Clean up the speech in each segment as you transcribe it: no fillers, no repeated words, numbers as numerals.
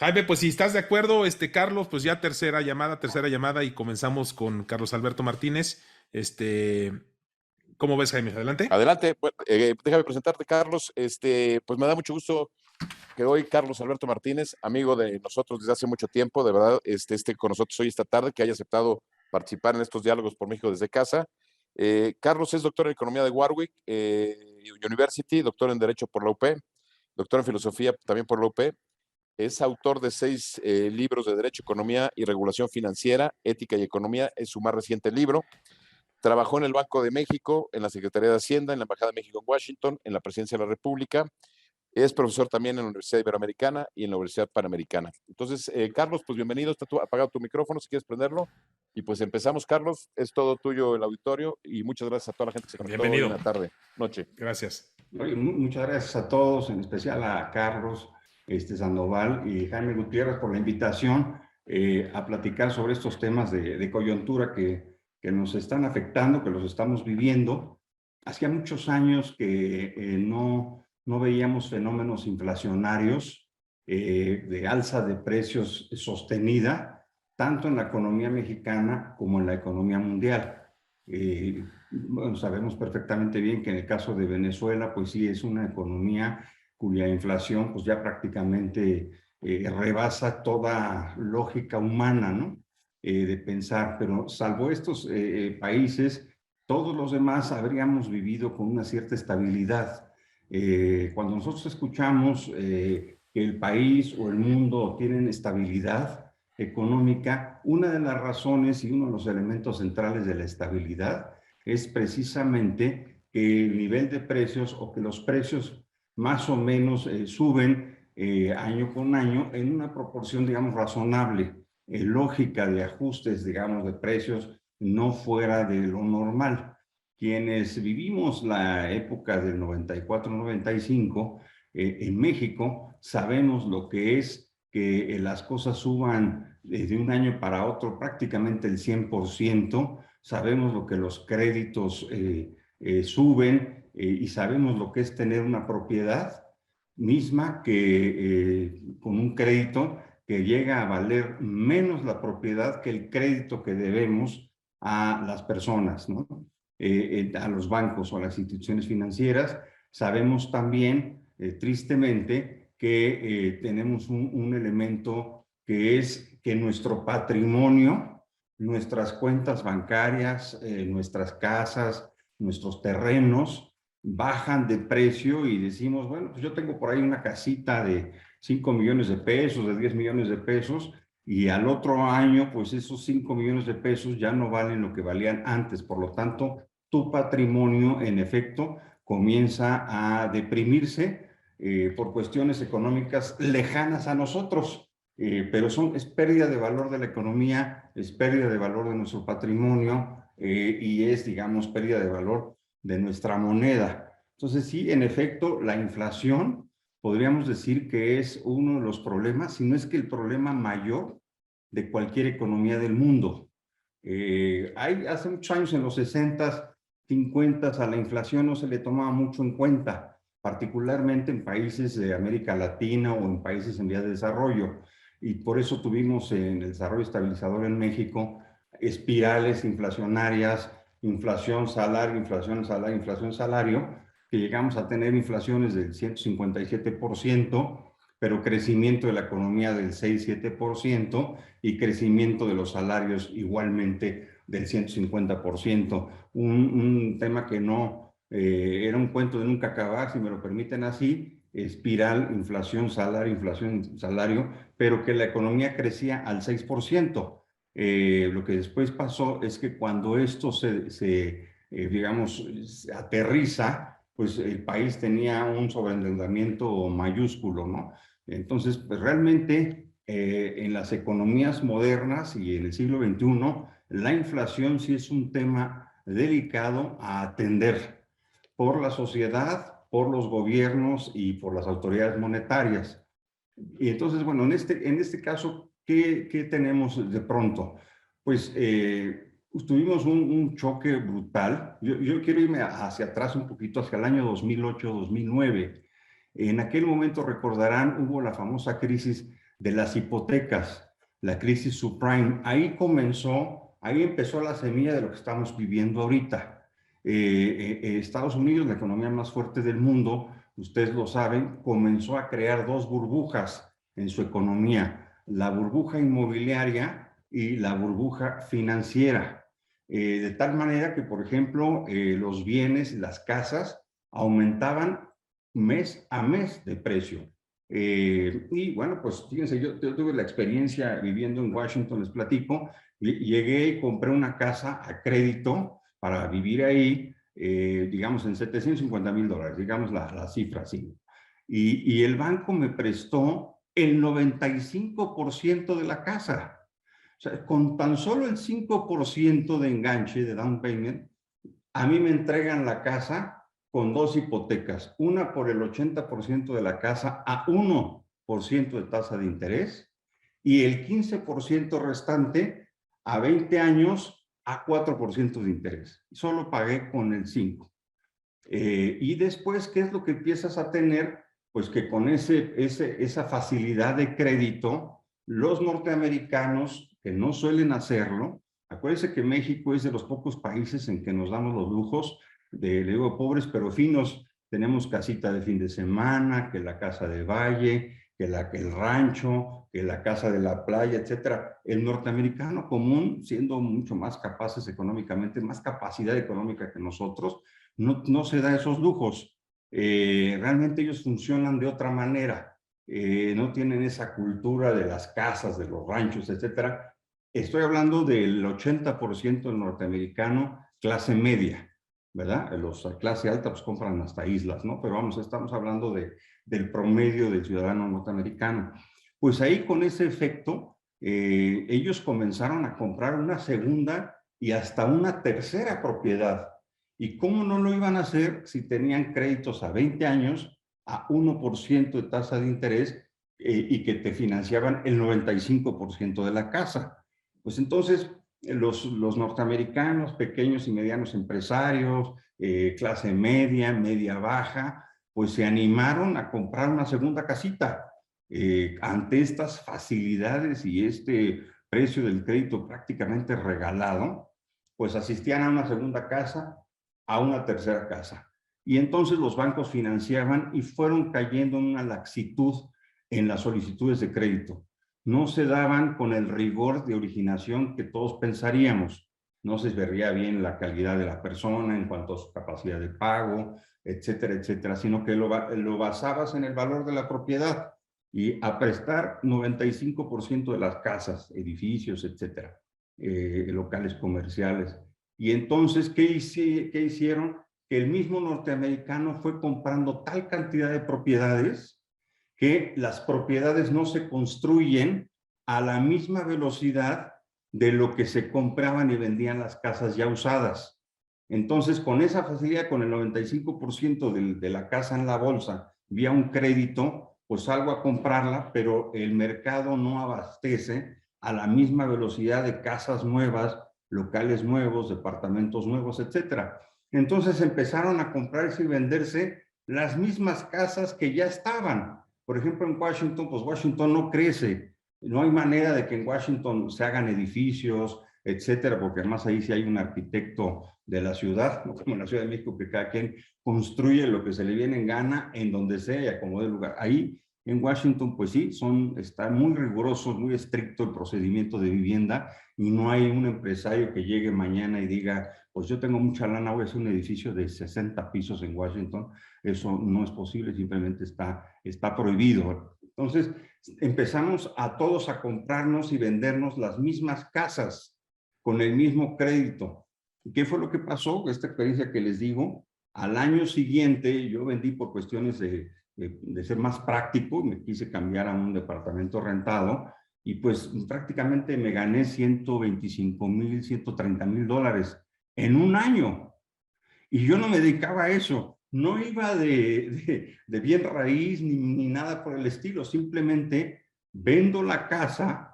Jaime, pues si estás de acuerdo, Carlos, pues ya tercera llamada y comenzamos con Carlos Alberto Martínez. Este, ¿Cómo ves, Jaime? Adelante. Adelante, bueno, déjame presentarte, Carlos. Pues me da mucho gusto que hoy Carlos Alberto Martínez, amigo de nosotros desde hace mucho tiempo, de verdad, esté con nosotros hoy esta tarde, que haya aceptado participar en estos diálogos por México desde casa. Carlos es doctor en Economía de Warwick University, doctor en Derecho por la UP, doctor en Filosofía también por la UP. Es autor de 6 libros de Derecho, Economía y Regulación Financiera, Ética y Economía, es su más reciente libro. Trabajó en el Banco de México, en la Secretaría de Hacienda, en la Embajada de México en Washington, en la Presidencia de la República. Es profesor también en la Universidad Iberoamericana y en la Universidad Panamericana. Entonces, Carlos, pues bienvenido. Está apagado tu micrófono si quieres prenderlo. Y pues empezamos, Carlos. Es todo tuyo el auditorio y muchas gracias a toda la gente que se conectó hoy Bienvenido. en la tarde, noche. Gracias. Oye, muchas gracias a todos, en especial a Carlos Sandoval y Jaime Gutiérrez por la invitación a platicar sobre estos temas de coyuntura que nos están afectando, que los estamos viviendo. Hacía muchos años que no veíamos fenómenos inflacionarios de alza de precios sostenida, tanto en la economía mexicana como en la economía mundial. Bueno, sabemos perfectamente bien que en el caso de Venezuela, pues sí, es una economía cuya inflación pues ya prácticamente rebasa toda lógica humana, ¿no? De pensar, pero salvo estos países, todos los demás habríamos vivido con una cierta estabilidad. Cuando nosotros escuchamos que el país o el mundo tienen estabilidad económica, una de las razones y uno de los elementos centrales de la estabilidad es precisamente que el nivel de precios o que los precios más o menos suben año con año en una proporción, digamos, razonable, lógica de ajustes, digamos, de precios no fuera de lo normal. Quienes vivimos la época del 94-95 en México sabemos lo que es que las cosas suban de un año para otro prácticamente el 100%, sabemos lo que los créditos suben y sabemos lo que es tener una propiedad misma que con un crédito que llega a valer menos la propiedad que el crédito que debemos a las personas, ¿no? A los bancos o a las instituciones financieras. Sabemos también, tristemente, que tenemos un elemento que es que nuestro patrimonio, nuestras cuentas bancarias, nuestras casas, nuestros terrenos bajan de precio y decimos, bueno, pues yo tengo por ahí una casita de 5 millones de pesos, de 10 millones de pesos, y al otro año, pues esos 5 millones de pesos ya no valen lo que valían antes. Por lo tanto, tu patrimonio, en efecto, comienza a deprimirse por cuestiones económicas lejanas a nosotros, pero es pérdida de valor de la economía, es pérdida de valor de nuestro patrimonio y es, digamos, pérdida de valor de nuestra moneda. Entonces, sí, en efecto, la inflación podríamos decir que es uno de los problemas, si no es que el problema mayor de cualquier economía del mundo. Hace muchos años, en los 60s, 50s, a la inflación no se le tomaba mucho en cuenta, particularmente en países de América Latina o en países en vías de desarrollo. Y por eso tuvimos en el desarrollo estabilizador en México espirales inflacionarias, inflación, salario, inflación, salario, inflación, salario, que llegamos a tener inflaciones del 157%, pero crecimiento de la economía del 6-7% y crecimiento de los salarios igualmente del 150%. Un tema que no era un cuento de nunca acabar, si me lo permiten así, espiral, inflación, salario, pero que la economía crecía al 6%. Lo que después pasó es que cuando esto digamos, se aterriza, pues el país tenía un sobreendeudamiento mayúsculo, ¿no? Entonces, pues realmente en las economías modernas y en el siglo XXI, la inflación sí es un tema delicado a atender por la sociedad, por los gobiernos y por las autoridades monetarias. Y entonces, bueno, en este caso, ¿qué tenemos de pronto? Pues tuvimos un choque brutal. Yo quiero irme hacia atrás un poquito, hacia el año 2008-2009. En aquel momento, recordarán, hubo la famosa crisis de las hipotecas, la crisis subprime. Ahí empezó la semilla de lo que estamos viviendo ahorita. Estados Unidos, la economía más fuerte del mundo, ustedes lo saben, comenzó a crear dos burbujas en su economía, la burbuja inmobiliaria y la burbuja financiera. De tal manera que, por ejemplo, los bienes, las casas, aumentaban mes a mes de precio. Y bueno, pues fíjense, yo tuve la experiencia viviendo en Washington, les platico, llegué y compré una casa a crédito para vivir ahí, digamos en $750,000, digamos la cifra así. Y el banco me prestó el 95% de la casa. O sea, con tan solo el 5% de enganche, de down payment, a mí me entregan la casa con dos hipotecas, una por el 80% de la casa a 1% de tasa de interés y el 15% restante a 20 años a 4% de interés. Solo pagué con el 5%. Y después, ¿qué es lo que empiezas a tener? Pues que con esa facilidad de crédito, los norteamericanos, que no suelen hacerlo, acuérdense que México es de los pocos países en que nos damos los lujos le digo pobres pero finos, tenemos casita de fin de semana, que la casa de valle, que el rancho, que la casa de la playa, etcétera. El norteamericano común, siendo mucho más capaces económicamente, más capacidad económica que nosotros, no se da esos lujos. Realmente ellos funcionan de otra manera. No tienen esa cultura de las casas, de los ranchos, etcétera. Estoy hablando del 80% del norteamericano clase media, ¿verdad? Los clase alta pues compran hasta islas, ¿no? Pero vamos, estamos hablando del promedio del ciudadano norteamericano. Pues ahí con ese efecto, ellos comenzaron a comprar una segunda y hasta una tercera propiedad. ¿Y cómo no lo iban a hacer si tenían créditos a 20 años a 1% de tasa de interés y que te financiaban el 95% de la casa? Pues entonces los norteamericanos, pequeños y medianos empresarios, clase media, media baja, pues se animaron a comprar una segunda casita. Ante estas facilidades y este precio del crédito prácticamente regalado, pues asistían a una segunda casa, a una tercera casa. Y entonces los bancos financiaban y fueron cayendo en una laxitud en las solicitudes de crédito. No se daban con el rigor de originación que todos pensaríamos. No se vería bien la calidad de la persona en cuanto a su capacidad de pago, etcétera, etcétera, sino que lo basabas en el valor de la propiedad y a prestar 95% de las casas, edificios, etcétera, locales comerciales. Y entonces, ¿qué hicieron? Que el mismo norteamericano fue comprando tal cantidad de propiedades que las propiedades no se construyen a la misma velocidad de lo que se compraban y vendían las casas ya usadas. Entonces, con esa facilidad, con el 95% de la casa en la bolsa, vía un crédito, pues salgo a comprarla, pero el mercado no abastece a la misma velocidad de casas nuevas, locales nuevos, departamentos nuevos, etcétera. Entonces empezaron a comprarse y venderse las mismas casas que ya estaban. Por ejemplo, en Washington, pues Washington no crece. No hay manera de que en Washington se hagan edificios, etcétera, porque además ahí sí hay un arquitecto de la ciudad, no como en la Ciudad de México, que cada quien construye lo que se le viene en gana en donde sea y acomode el lugar. Ahí en Washington, pues sí, está muy riguroso, muy estricto el procedimiento de vivienda y no hay un empresario que llegue mañana y diga, pues yo tengo mucha lana, voy a hacer un edificio de 60 pisos en Washington. Eso no es posible, simplemente está prohibido. Entonces, empezamos a todos a comprarnos y vendernos las mismas casas con el mismo crédito. ¿Y qué fue lo que pasó? Esta experiencia que les digo, al año siguiente yo vendí por cuestiones de ser más práctico, me quise cambiar a un departamento rentado y pues prácticamente me gané 125,000, $130,000 en un año. Y yo no me dedicaba a eso, no iba de bien raíz ni nada por el estilo, simplemente vendo la casa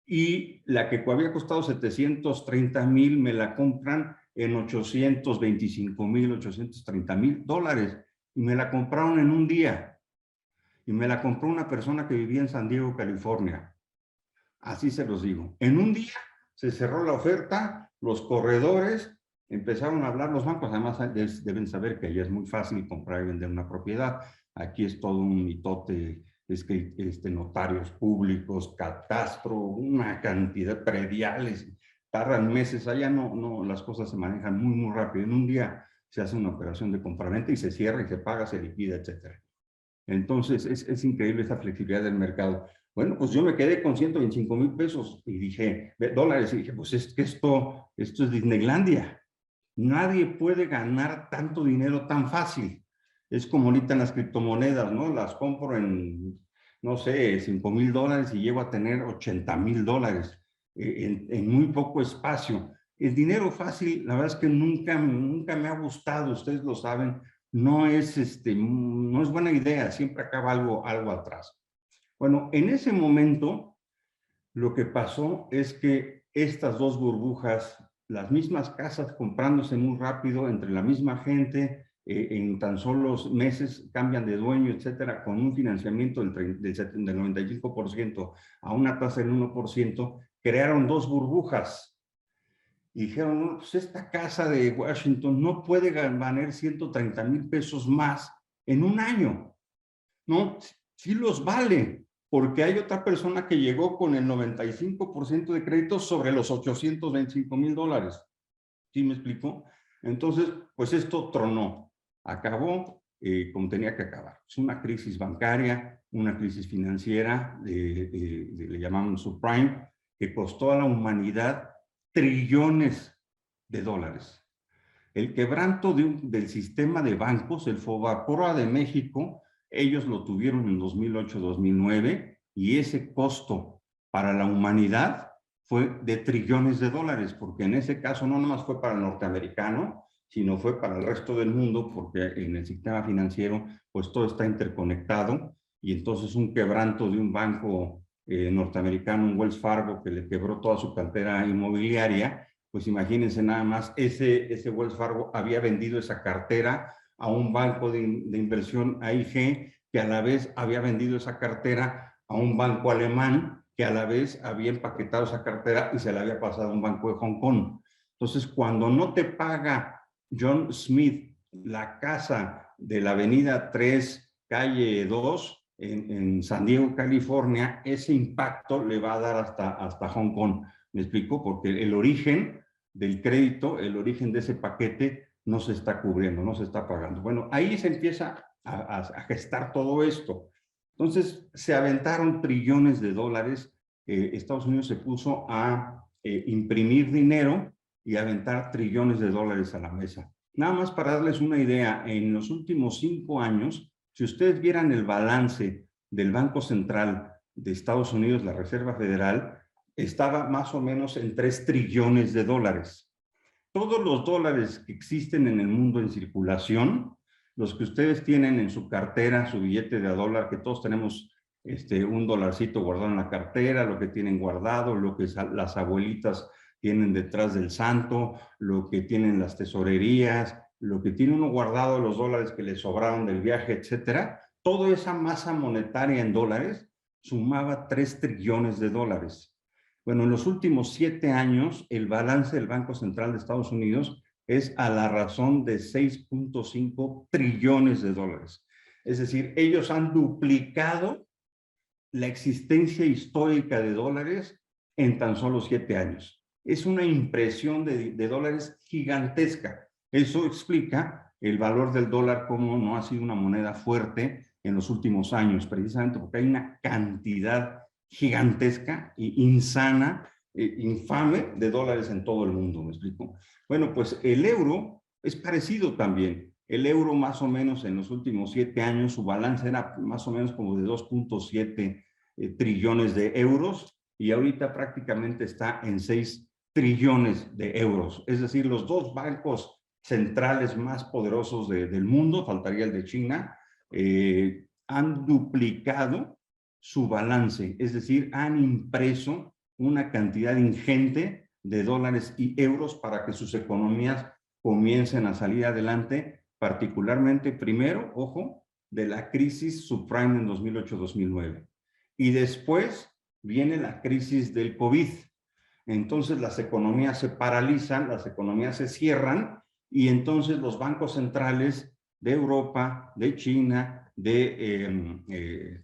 y la que había costado 730,000 me la compran en 825,000, $830,000 y me la compraron en un día. y me la compró una persona que vivía en San Diego, California. Así se los digo. En un día se cerró la oferta, los corredores empezaron a hablar, los bancos además deben saber que allá es muy fácil comprar y vender una propiedad. Aquí es todo un mitote, es que notarios públicos, catastro, una cantidad, prediales, tardan meses. Allá no, las cosas se manejan muy, muy rápido. En un día se hace una operación de compraventa y se cierra y se paga, se liquida, etcétera. Entonces, es increíble esta flexibilidad del mercado. Bueno, pues yo me quedé con 125,000 pesos y dije, dólares, y dije, pues es que esto es Disneylandia. Nadie puede ganar tanto dinero tan fácil. Es como ahorita en las criptomonedas, ¿no? Las compro en, no sé, 5,000 dólares y llego a tener 80,000 dólares en muy poco espacio. El dinero fácil, la verdad es que nunca me ha gustado, ustedes lo saben, no es buena idea, siempre acaba algo atrás. Bueno, en ese momento lo que pasó es que estas dos burbujas, las mismas casas comprándose muy rápido entre la misma gente, en tan solo meses cambian de dueño, etcétera, con un financiamiento del 95% a una tasa del 1%, crearon dos burbujas. Y dijeron, no, pues esta casa de Washington no puede ganar 130,000 pesos más en un año. No, sí los vale, porque hay otra persona que llegó con el 95% de crédito sobre los 825,000 dólares. ¿Sí me explico? Entonces, pues esto tronó, acabó como tenía que acabar. Es una crisis bancaria, una crisis financiera, le llamamos subprime, que costó a la humanidad trillones de dólares. El quebranto del sistema de bancos, el Fobaproa de México, ellos lo tuvieron en 2008-2009 y ese costo para la humanidad fue de trillones de dólares, porque en ese caso no nomás fue para el norteamericano, sino fue para el resto del mundo, porque en el sistema financiero pues todo está interconectado y entonces un quebranto de un banco norteamericano, un Wells Fargo, que le quebró toda su cartera inmobiliaria, pues imagínense nada más, ese Wells Fargo había vendido esa cartera a un banco de inversión AIG, que a la vez había vendido esa cartera a un banco alemán, que a la vez había empaquetado esa cartera y se la había pasado a un banco de Hong Kong. Entonces, cuando no te paga John Smith la casa de la avenida 3, calle 2, en San Diego, California, ese impacto le va a dar hasta Hong Kong. ¿Me explico? Porque el origen del crédito, el origen de ese paquete no se está cubriendo, no se está pagando. Bueno, ahí se empieza a gestar todo esto. Entonces, se aventaron trillones de dólares. Estados Unidos se puso a imprimir dinero y aventar trillones de dólares a la mesa. Nada más para darles una idea, en los últimos 5 años, si ustedes vieran el balance del Banco Central de Estados Unidos, la Reserva Federal, estaba más o menos en 3 trillones de dólares. Todos los dólares que existen en el mundo en circulación, los que ustedes tienen en su cartera, su billete de $1, que todos tenemos un dolarcito guardado en la cartera, lo que tienen guardado, lo que las abuelitas tienen detrás del santo, lo que tienen las tesorerías, lo que tiene uno guardado, los dólares que le sobraron del viaje, etcétera. Toda esa masa monetaria en dólares sumaba 3 trillones de dólares. Bueno, en los últimos 7 años, el balance del Banco Central de Estados Unidos es a la razón de 6.5 trillones de dólares. Es decir, ellos han duplicado la existencia histórica de dólares en tan solo 7 años. Es una impresión de dólares gigantesca. Eso explica el valor del dólar, como no ha sido una moneda fuerte en los últimos años, precisamente porque hay una cantidad gigantesca e insana, infame de dólares en todo el mundo, ¿me explico? Bueno, pues el euro es parecido también. El euro más o menos en los últimos 7 años, su balance era más o menos como de 2.7 trillones de euros y ahorita prácticamente está en 6 trillones de euros. Es decir, los dos bancos centrales más poderosos del mundo, faltaría el de China, han duplicado su balance, es decir, han impreso una cantidad ingente de dólares y euros para que sus economías comiencen a salir adelante, particularmente primero, ojo, de la crisis subprime en 2008-2009. Y después viene la crisis del COVID. Entonces las economías se paralizan, las economías se cierran y entonces los bancos centrales de Europa, de China, de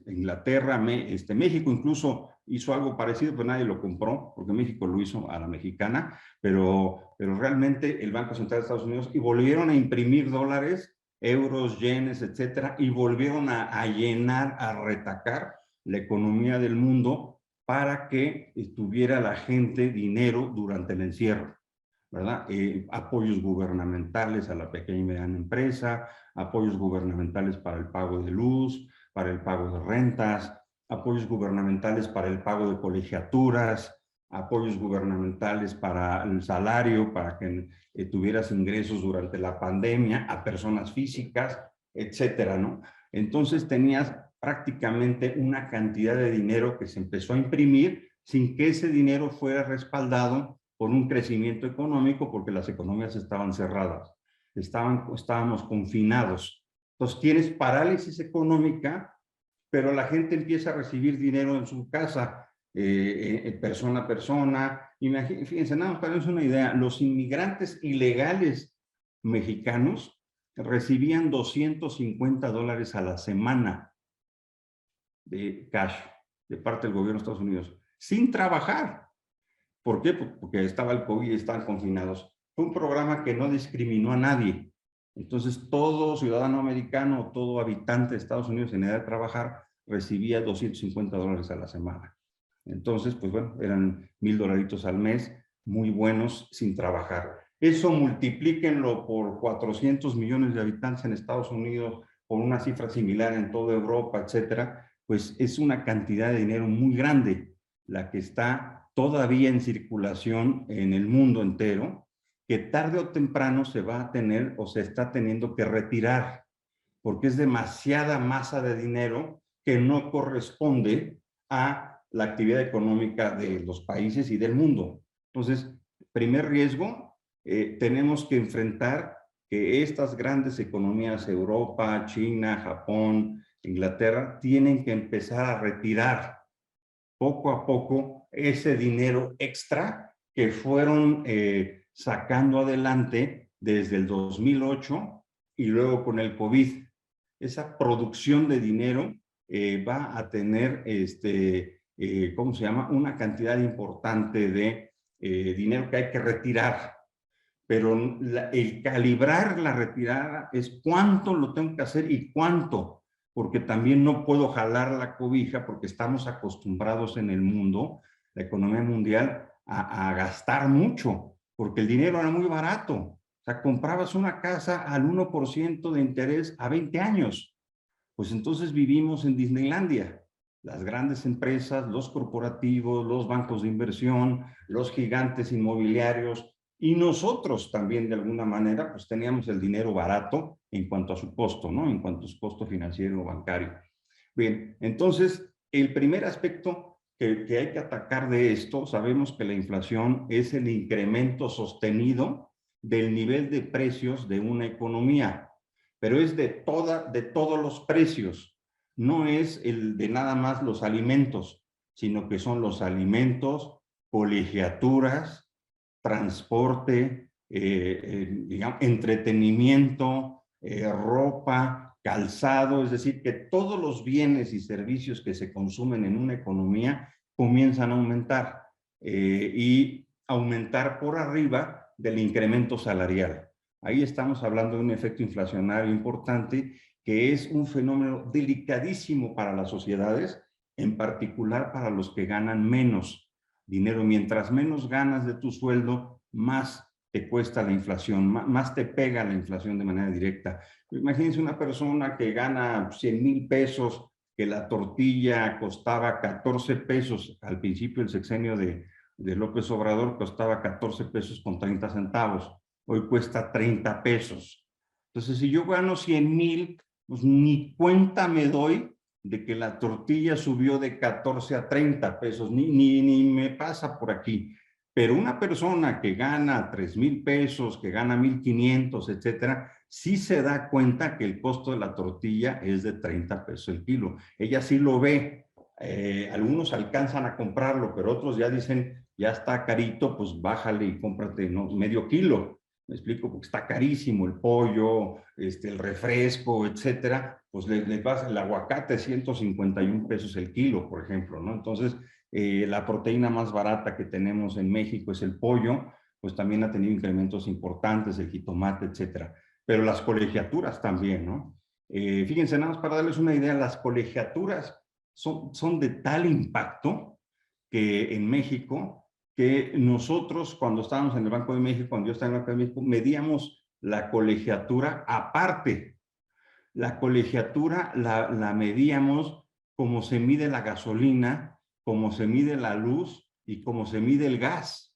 Inglaterra, México incluso hizo algo parecido, pero nadie lo compró, porque México lo hizo a la mexicana, pero realmente el Banco Central de Estados Unidos, y volvieron a imprimir dólares, euros, yenes, etcétera, y volvieron a llenar, a retacar la economía del mundo para que tuviera la gente dinero durante el encierro, ¿verdad? Apoyos gubernamentales a la pequeña y mediana empresa, apoyos gubernamentales para el pago de luz, para el pago de rentas, apoyos gubernamentales para el pago de colegiaturas, apoyos gubernamentales para el salario, para que tuvieras ingresos durante la pandemia a personas físicas, etcétera, ¿no? Entonces tenías prácticamente una cantidad de dinero que se empezó a imprimir sin que ese dinero fuera respaldado por un crecimiento económico, porque las economías estaban cerradas, estábamos confinados. Entonces tienes parálisis económica, pero la gente empieza a recibir dinero en su casa, persona a persona. Fíjense, nada más para darles una idea, los inmigrantes ilegales mexicanos recibían $250 a la semana de cash de parte del gobierno de Estados Unidos, sin trabajar. ¿Por qué? Porque estaba el COVID y estaban confinados. Fue un programa que no discriminó a nadie. Entonces, todo ciudadano americano, todo habitante de Estados Unidos en edad de trabajar, recibía $250 a la semana. Entonces, pues bueno, eran $1,000 al mes, muy buenos, sin trabajar. Eso multiplíquenlo por 400 millones de habitantes en Estados Unidos, por una cifra similar en toda Europa, etcétera, pues es una cantidad de dinero muy grande la que está todavía en circulación en el mundo entero, que tarde o temprano se va a tener o se está teniendo que retirar, porque es demasiada masa de dinero que no corresponde a la actividad económica de los países y del mundo. Entonces, primer riesgo, tenemos que enfrentar que estas grandes economías, Europa, China, Japón, Inglaterra, tienen que empezar a retirar poco a poco ese dinero extra que fueron sacando adelante desde el 2008 y luego con el COVID. Esa producción de dinero va a tener, ¿cómo se llama? Una cantidad importante de dinero que hay que retirar. Pero el calibrar la retirada es cuánto lo tengo que hacer y cuánto, porque también no puedo jalar la cobija porque estamos acostumbrados en el mundo, la economía mundial, a gastar mucho, porque el dinero era muy barato. O sea, comprabas una casa al 1% de interés a 20 años. Pues entonces vivimos en Disneylandia. Las grandes empresas, los corporativos, los bancos de inversión, los gigantes inmobiliarios, y nosotros también, de alguna manera, pues teníamos el dinero barato en cuanto a su costo, ¿no? En cuanto a su costo financiero o bancario. Bien, entonces, el primer aspecto que hay que atacar de esto, sabemos que la inflación es el incremento sostenido del nivel de precios de una economía, pero es de todos los precios, no es el de nada más los alimentos, sino que son los alimentos, colegiaturas, transporte, digamos, entretenimiento, ropa, calzado, es decir, que todos los bienes y servicios que se consumen en una economía comienzan a aumentar y aumentar por arriba del incremento salarial. Ahí estamos hablando de un efecto inflacionario importante que es un fenómeno delicadísimo para las sociedades, en particular para los que ganan menos dinero. Mientras menos ganas de tu sueldo, más te cuesta la inflación, más te pega la inflación de manera directa. Imagínense una persona que gana 100,000 pesos, que la tortilla costaba 14 pesos al principio del sexenio de López Obrador, costaba 14 pesos con 30 centavos. Hoy cuesta 30 pesos. Entonces, si yo gano 100,000, pues ni cuenta me doy de que la tortilla subió de 14 a 30 pesos, ni me pasa por aquí. Pero una persona que gana 3,000 pesos, que gana 1,500, etcétera, sí se da cuenta que el costo de la tortilla es de 30 pesos el kilo. Ella sí lo ve. Algunos alcanzan a comprarlo, pero otros ya dicen, ya está carito, pues bájale y cómprate, ¿no?, medio kilo. Me explico, porque está carísimo el pollo, el refresco, etcétera. Pues le pasa el aguacate, 151 pesos el kilo, por ejemplo, ¿no? Entonces, la proteína más barata que tenemos en México es el pollo, pues también ha tenido incrementos importantes, el jitomate, etcétera. Pero las colegiaturas también, ¿no? Fíjense, nada más para darles una idea, las colegiaturas son de tal impacto que en México, que nosotros cuando estábamos en el Banco de México, cuando yo estaba en el Banco de México, medíamos la colegiatura aparte. La colegiatura la medíamos como se mide la gasolina, como se mide la luz y como se mide el gas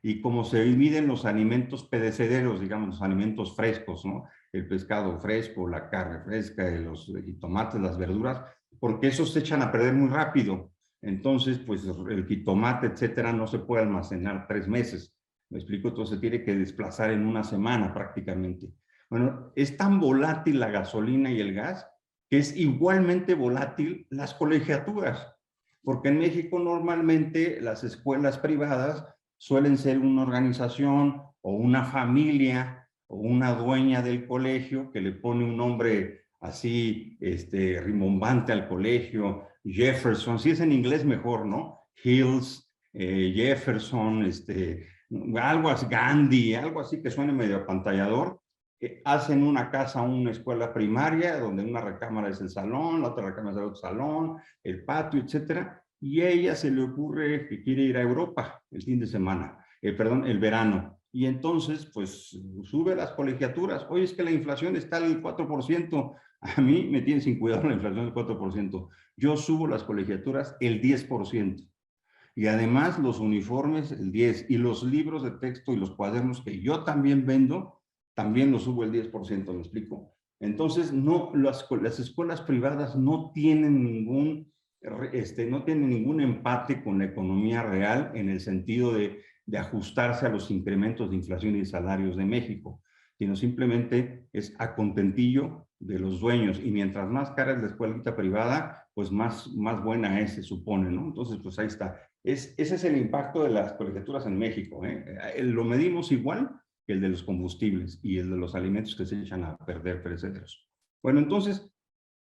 y como se miden los alimentos perecederos, digamos, los alimentos frescos, ¿no? El pescado fresco, la carne fresca, los jitomates, las verduras, porque esos se echan a perder muy rápido. Entonces, pues el jitomate, etcétera, no se puede almacenar 3 meses. ¿Me explico? Entonces se tiene que desplazar en una semana prácticamente. Bueno, es tan volátil la gasolina y el gas que es igualmente volátil las colegiaturas, porque en México normalmente las escuelas privadas suelen ser una organización o una familia o una dueña del colegio que le pone un nombre así rimbombante al colegio, Jefferson, si es en inglés mejor, ¿no? Hills, Jefferson, algo así, Gandhi, algo así que suene medio apantallador. Hacen una casa, una escuela primaria, donde una recámara es el salón, la otra recámara es el otro salón, el patio, etcétera, y a ella se le ocurre que quiere ir a Europa el fin de semana, perdón, el verano, y entonces pues sube las colegiaturas. Oye, es que la inflación está al 4%, a mí me tiene sin cuidado la inflación del 4%, yo subo las colegiaturas el 10%. Y además los uniformes el 10%, y los libros de texto y los cuadernos que yo también vendo, también los subo el 10%, ¿me explico? Entonces, no, las escuelas privadas no tienen no tienen ningún empate con la economía real en el sentido de ajustarse a los incrementos de inflación y salarios de México, sino simplemente es a contentillo de los dueños, y mientras más cara es la escuelita privada, pues más buena es, se supone, ¿no? Entonces, pues ahí está. Ese es el impacto de las colegiaturas en México, ¿eh? Lo medimos igual que el de los combustibles y el de los alimentos que se echan a perder perecederos. Bueno, entonces,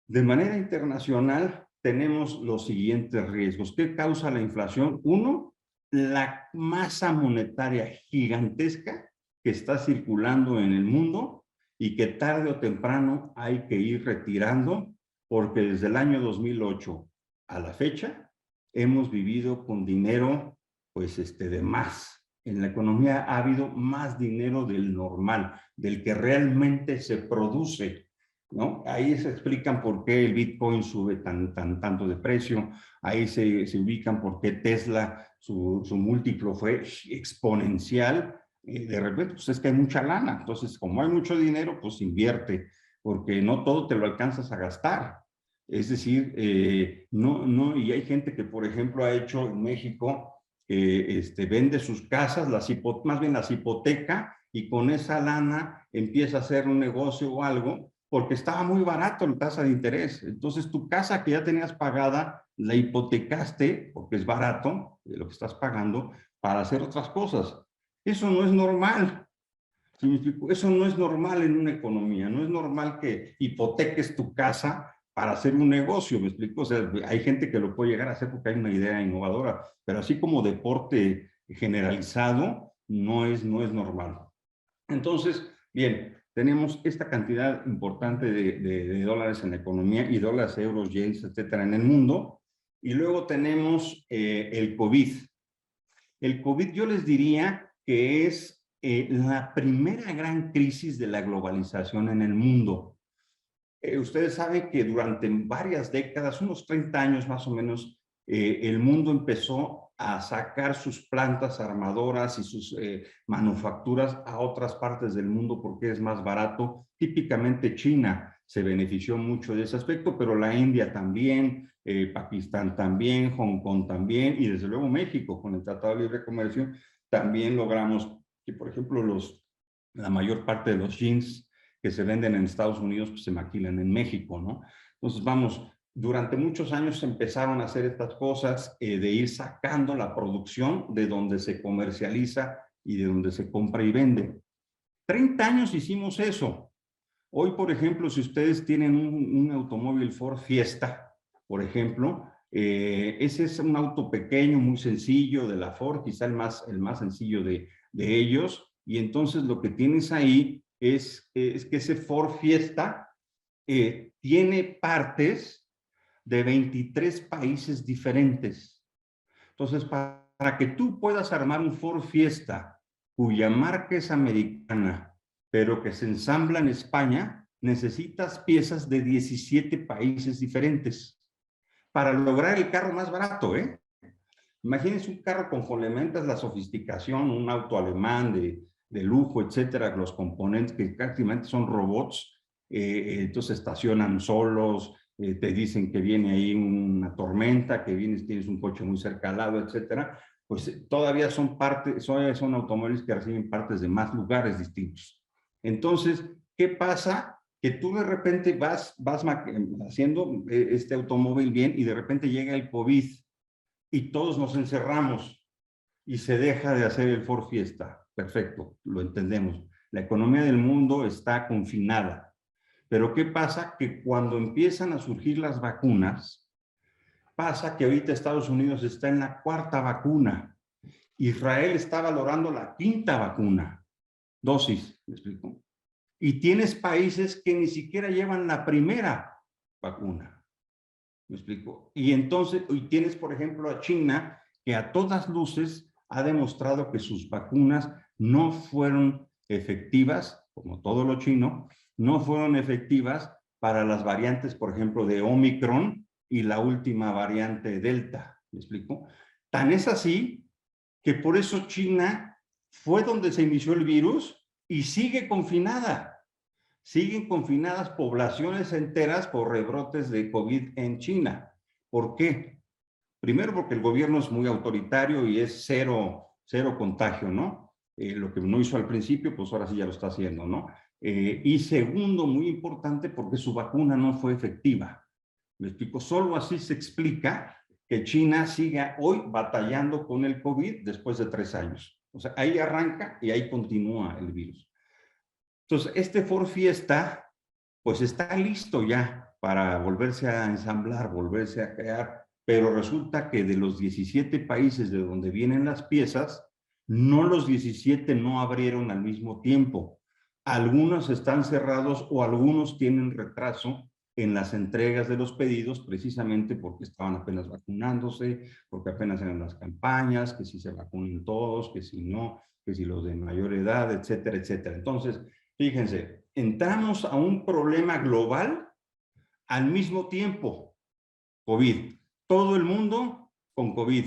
de manera internacional, tenemos los siguientes riesgos. ¿Qué causa la inflación? Uno, la masa monetaria gigantesca que está circulando en el mundo y que tarde o temprano hay que ir retirando, porque desde el año 2008 a la fecha hemos vivido con dinero, pues, de más. En la economía ha habido más dinero del normal, del que realmente se produce, ¿no? Ahí se explican por qué el Bitcoin sube tanto de precio, ahí se ubican por qué Tesla, su múltiplo fue exponencial, y de repente pues es que hay mucha lana, entonces como hay mucho dinero, pues invierte, porque no todo te lo alcanzas a gastar. Es decir, y hay gente que, por ejemplo, ha hecho en México, vende sus casas, más bien las hipoteca, y con esa lana empieza a hacer un negocio o algo, porque estaba muy barato la tasa de interés. Entonces tu casa que ya tenías pagada, la hipotecaste, porque es barato de lo que estás pagando, para hacer otras cosas. Eso no es normal. Eso no es normal en una economía. No es normal que hipoteques tu casa para hacer un negocio, ¿me explico? O sea, hay gente que lo puede llegar a hacer porque hay una idea innovadora, pero así como deporte generalizado, no es normal. Entonces, bien, tenemos esta cantidad importante de dólares en la economía, y dólares, euros, yens, etcétera, en el mundo. Y luego tenemos el COVID. El COVID, yo les diría que es la primera gran crisis de la globalización en el mundo. Ustedes saben que durante varias décadas, unos 30 años más o menos, el mundo empezó a sacar sus plantas armadoras y sus manufacturas a otras partes del mundo porque es más barato. Típicamente China se benefició mucho de ese aspecto, pero la India también, Pakistán también, Hong Kong también, y desde luego México con el Tratado de Libre Comercio también logramos que, por ejemplo, la mayor parte de los jeans que se venden en Estados Unidos, pues se maquilan en México, ¿no? Entonces, vamos, durante muchos años se empezaron a hacer estas cosas de ir sacando la producción de donde se comercializa y de donde se compra y vende. 30 años hicimos eso. Hoy, por ejemplo, si ustedes tienen un automóvil Ford Fiesta, por ejemplo, ese es un auto pequeño, muy sencillo de la Ford, quizá el más sencillo de ellos, y entonces lo que tienes ahí es que ese Ford Fiesta tiene partes de 23 países diferentes. Entonces, para que tú puedas armar un Ford Fiesta cuya marca es americana, pero que se ensambla en España, necesitas piezas de 17 países diferentes para lograr el carro más barato, ¿eh? Imagínense un carro con complementas la sofisticación, un auto alemán de lujo, etcétera, los componentes que prácticamente son robots, entonces estacionan solos, te dicen que viene ahí una tormenta, que vienes, tienes un coche muy cerca al lado, etcétera, pues todavía son son automóviles que reciben partes de más lugares distintos. Entonces, ¿qué pasa? Que tú de repente vas haciendo este automóvil bien y de repente llega el COVID y todos nos encerramos y se deja de hacer el Ford Fiesta. Perfecto, lo entendemos. La economía del mundo está confinada. Pero ¿qué pasa? Que cuando empiezan a surgir las vacunas, pasa que ahorita Estados Unidos está en la 4ª vacuna. Israel está valorando la 5ª vacuna. Dosis, ¿me explico? Y tienes países que ni siquiera llevan la 1ª vacuna. ¿Me explico? Y entonces, hoy tienes, por ejemplo, a China, que a todas luces ha demostrado que sus vacunas no fueron efectivas, como todo lo chino, no fueron efectivas para las variantes, por ejemplo, de Omicron y la última variante Delta. ¿Me explico? Tan es así que por eso China fue donde se inició el virus y sigue confinada. Siguen confinadas poblaciones enteras por rebrotes de COVID en China. ¿Por qué? Primero porque el gobierno es muy autoritario y es cero contagio, ¿no? Lo que no hizo al principio, pues ahora sí ya lo está haciendo, ¿no? Y segundo, muy importante, porque su vacuna no fue efectiva. Me explico, solo así se explica que China siga hoy batallando con el COVID después de 3 años. O sea, ahí arranca y ahí continúa el virus. Entonces, este Ford Fiesta, pues está listo ya para volverse a ensamblar, volverse a crear, pero resulta que de los 17 países de donde vienen las piezas, no los 17 no abrieron al mismo tiempo. Algunos están cerrados o algunos tienen retraso en las entregas de los pedidos precisamente porque estaban apenas vacunándose, porque apenas eran las campañas, que si se vacunan todos, que si no, que si los de mayor edad, etcétera, etcétera. Entonces, fíjense, entramos a un problema global al mismo tiempo. COVID. Todo el mundo con COVID.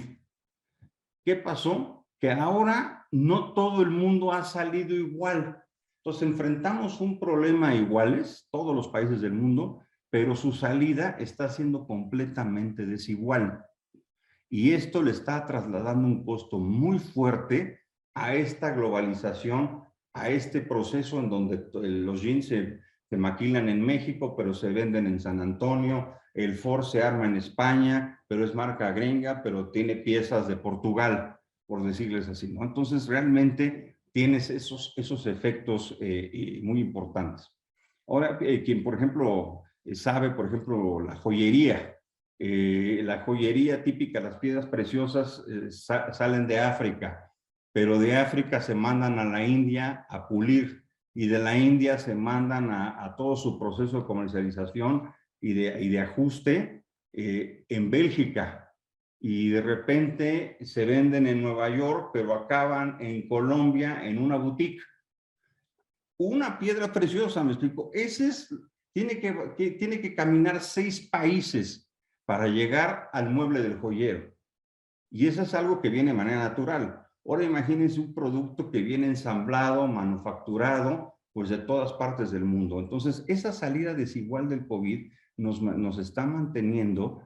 ¿Qué pasó? Que ahora no todo el mundo ha salido igual. Entonces enfrentamos un problema iguales, todos los países del mundo, pero su salida está siendo completamente desigual. Y esto le está trasladando un costo muy fuerte a esta globalización, a este proceso en donde los jeans se maquilan en México, pero se venden en San Antonio, el Ford se arma en España, pero es marca gringa, pero tiene piezas de Portugal, por decirles así, ¿no? Entonces, realmente tienes esos efectos muy importantes. Ahora, quien, por ejemplo, sabe, por ejemplo, la joyería típica, las piedras preciosas salen de África, pero de África se mandan a la India a pulir y de la India se mandan a todo su proceso de comercialización y de ajuste en Bélgica. Y de repente se venden en Nueva York, pero acaban en Colombia en una boutique. Una piedra preciosa, me explico. Tiene que caminar 6 países para llegar al mueble del joyero. Y eso es algo que viene de manera natural. Ahora imagínense un producto que viene ensamblado, manufacturado, pues de todas partes del mundo. Entonces, esa salida desigual del COVID nos está manteniendo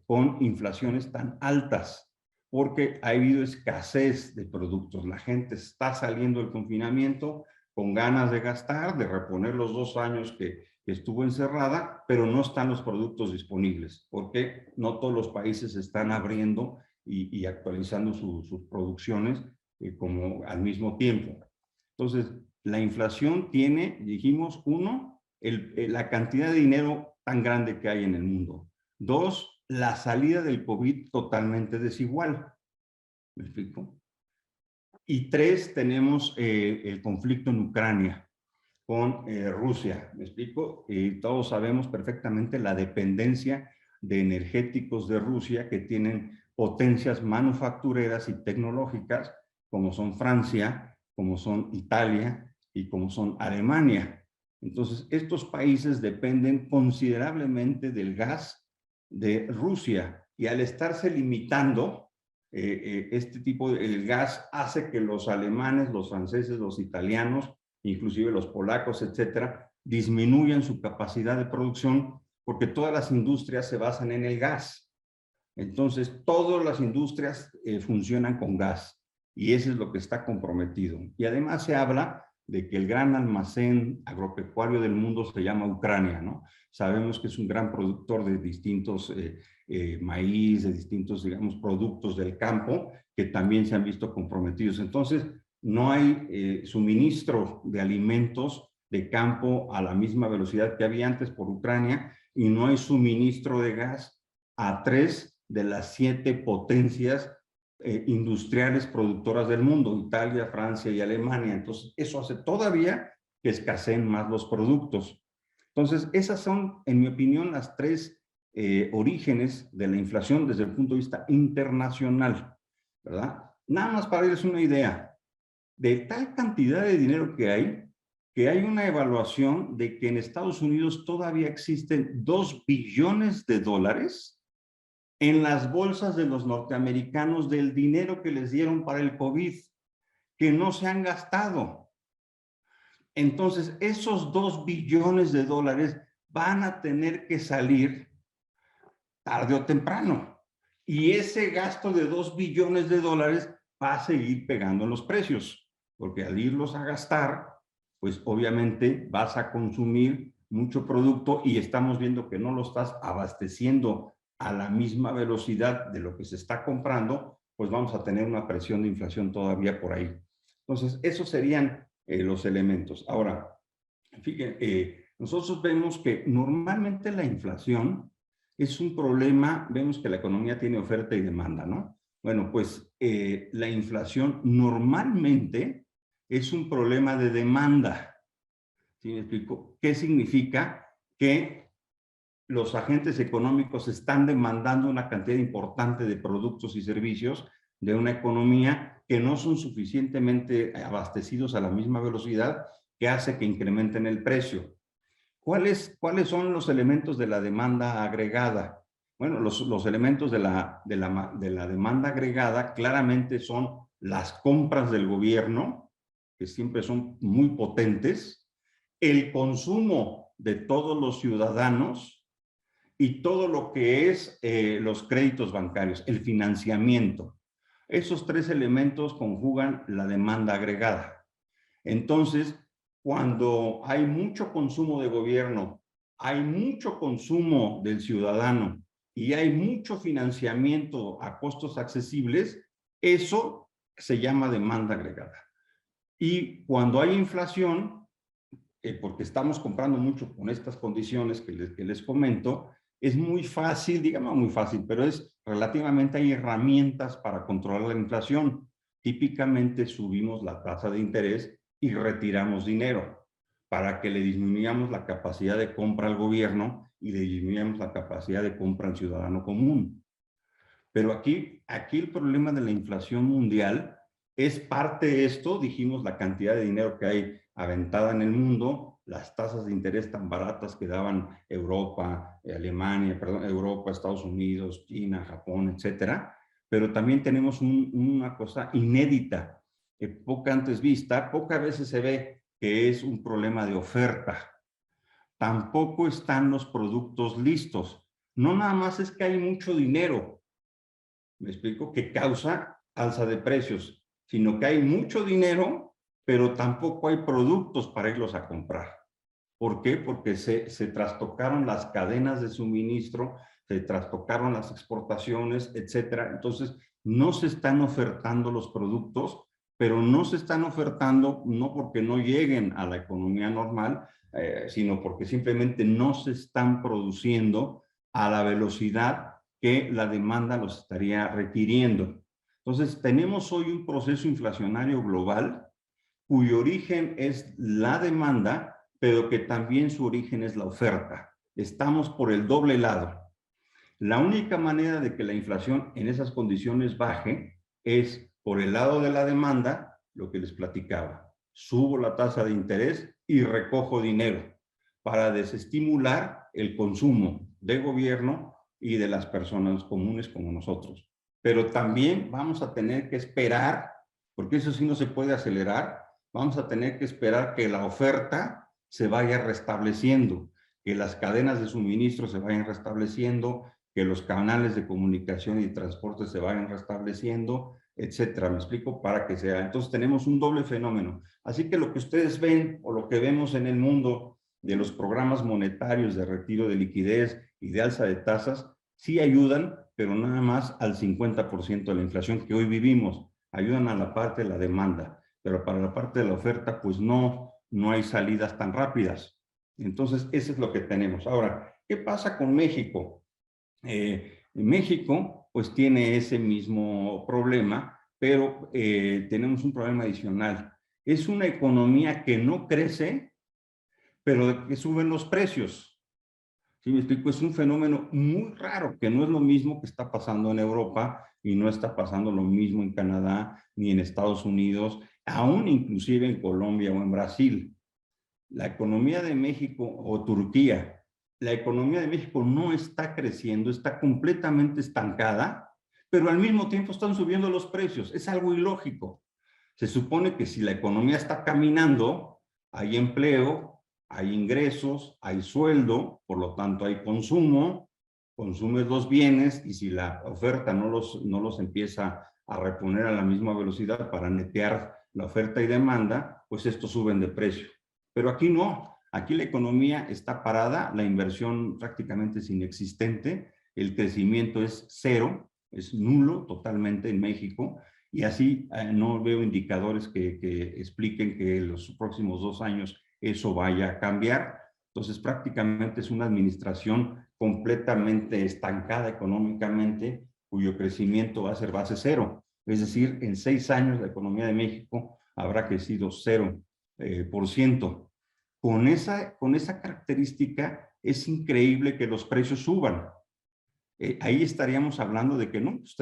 con inflaciones tan altas, porque ha habido escasez de productos. La gente está saliendo del confinamiento, con ganas de gastar, de reponer los 2 años que estuvo encerrada, pero no están los productos disponibles, porque no todos los países están abriendo y actualizando sus producciones como al mismo tiempo. Entonces, la inflación tiene, dijimos, uno, la cantidad de dinero tan grande que hay en el mundo. 2, la salida del COVID totalmente desigual. ¿Me explico? Y 3, tenemos el conflicto en Ucrania con Rusia. ¿Me explico? Todos sabemos perfectamente la dependencia de energéticos de Rusia que tienen potencias manufactureras y tecnológicas como son Francia, como son Italia y como son Alemania. Entonces, estos países dependen considerablemente del gas de Rusia y al estarse limitando, este tipo de el gas hace que los alemanes, los franceses, los italianos, inclusive los polacos, etcétera, disminuyan su capacidad de producción porque todas las industrias se basan en el gas. Entonces, todas las industrias funcionan con gas y eso es lo que está comprometido. Y además se habla de que el gran almacén agropecuario del mundo se llama Ucrania, ¿no? Sabemos que es un gran productor de distintos maíz, de distintos, digamos, productos del campo que también se han visto comprometidos. Entonces, no hay suministro de alimentos de campo a la misma velocidad que había antes por Ucrania y no hay suministro de gas a 3 de las 7 potencias industriales productoras del mundo, Italia, Francia y Alemania. Entonces, eso hace todavía que escaseen más los productos. Entonces, esas son, en mi opinión, las 3 orígenes de la inflación desde el punto de vista internacional, ¿verdad? Nada más para darles una idea. De tal cantidad de dinero que hay una evaluación de que en Estados Unidos todavía existen 2 billones de dólares en las bolsas de los norteamericanos del dinero que les dieron para el COVID, que no se han gastado. Entonces, esos 2 billones de dólares van a tener que salir tarde o temprano. Y ese gasto de 2 billones de dólares va a seguir pegando en los precios, porque al irlos a gastar, pues obviamente vas a consumir mucho producto y estamos viendo que no lo estás abasteciendo a la misma velocidad de lo que se está comprando, pues vamos a tener una presión de inflación todavía por ahí. Entonces, esos serían los elementos. Ahora, fíjense, nosotros vemos que normalmente la inflación es un problema, vemos que la economía tiene oferta y demanda, ¿no? Bueno, pues la inflación normalmente es un problema de demanda. ¿Sí me explico? ¿Qué significa? Que los agentes económicos están demandando una cantidad importante de productos y servicios de una economía que no son suficientemente abastecidos a la misma velocidad que hace que incrementen el precio. ¿Cuáles son los elementos de la demanda agregada? Bueno, los elementos de la demanda agregada claramente son las compras del gobierno, que siempre son muy potentes, el consumo de todos los ciudadanos y todo lo que es los créditos bancarios, el financiamiento. Esos 3 elementos conjugan la demanda agregada. Entonces, cuando hay mucho consumo de gobierno, hay mucho consumo del ciudadano y hay mucho financiamiento a costos accesibles, eso se llama demanda agregada. Y cuando hay inflación, porque estamos comprando mucho con estas condiciones que les comento, es muy fácil, digamos muy fácil, pero es relativamente hay herramientas para controlar la inflación. Típicamente subimos la tasa de interés y retiramos dinero para que le disminuyamos la capacidad de compra al gobierno y le disminuyamos la capacidad de compra al ciudadano común. Pero aquí el problema de la inflación mundial es parte de esto, dijimos, la cantidad de dinero que hay aventada en el mundo, las tasas de interés tan baratas que daban Europa, Europa, Estados Unidos, China, Japón, etcétera. Pero también tenemos una cosa inédita, poca antes vista, pocas veces se ve, que es un problema de oferta. Tampoco están los productos listos. No nada más es que hay mucho dinero, me explico, que causa alza de precios, sino que hay mucho dinero pero tampoco hay productos para irlos a comprar. ¿Por qué? Porque se trastocaron las cadenas de suministro, se trastocaron las exportaciones, etcétera. Entonces, no se están ofertando los productos, pero no se están ofertando no porque no lleguen a la economía normal, sino porque simplemente no se están produciendo a la velocidad que la demanda los estaría requiriendo. Entonces, tenemos hoy un proceso inflacionario global cuyo origen es la demanda, pero que también su origen es la oferta. Estamos por el doble lado. La única manera de que la inflación en esas condiciones baje es por el lado de la demanda, lo que les platicaba. Subo la tasa de interés y recojo dinero para desestimular el consumo del gobierno y de las personas comunes como nosotros. Pero también vamos a tener que esperar, porque eso sí no se puede acelerar, vamos a tener que esperar que la oferta se vaya restableciendo, que las cadenas de suministro se vayan restableciendo, que los canales de comunicación y transporte se vayan restableciendo, etcétera. ¿Me explico? Para que sea. Entonces tenemos un doble fenómeno. Así que lo que ustedes ven o lo que vemos en el mundo de los programas monetarios de retiro de liquidez y de alza de tasas, sí ayudan, pero nada más al 50% de la inflación que hoy vivimos. Ayudan a la parte de la demanda, pero para la parte de la oferta, pues no hay salidas tan rápidas. Entonces, eso es lo que tenemos. Ahora, ¿qué pasa con México? México pues tiene ese mismo problema, pero tenemos un problema adicional. Es una economía que no crece, pero que suben los precios. ¿Sí me explico? Es un fenómeno muy raro, que no es lo mismo que está pasando en Europa y no está pasando lo mismo en Canadá ni en Estados Unidos, aún inclusive en Colombia o en Brasil. La economía de México o Turquía, la economía de México no está creciendo, está completamente estancada, pero al mismo tiempo están subiendo los precios. Es algo ilógico. Se supone que si la economía está caminando, hay empleo, hay ingresos, hay sueldo, por lo tanto hay consumo, consumes los bienes y si la oferta no los empieza a reponer a la misma velocidad para netear la oferta y demanda, pues estos suben de precio. Pero aquí no, aquí la economía está parada, la inversión prácticamente es inexistente, el crecimiento es cero, es nulo totalmente en México, y así no veo indicadores que expliquen que en los próximos 2 años eso vaya a cambiar. Entonces prácticamente es una administración completamente estancada económicamente, cuyo crecimiento va a ser base cero. Es decir, en 6 años la economía de México habrá crecido 0%. Con esa característica es increíble que los precios suban. Ahí estaríamos hablando de que no, pues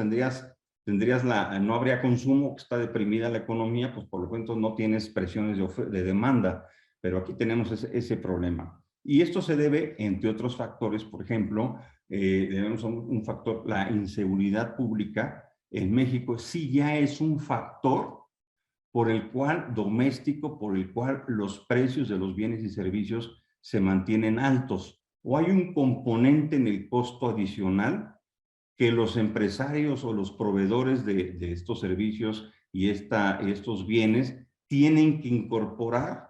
no habría consumo, que está deprimida la economía, pues por lo tanto no tienes presiones de demanda, pero aquí tenemos ese problema. Y esto se debe, entre otros factores, por ejemplo, debemos un factor, la inseguridad pública en México sí ya es un factor por el cual los precios de los bienes y servicios se mantienen altos. O hay un componente en el costo adicional que los empresarios o los proveedores de estos servicios y estos bienes tienen que incorporar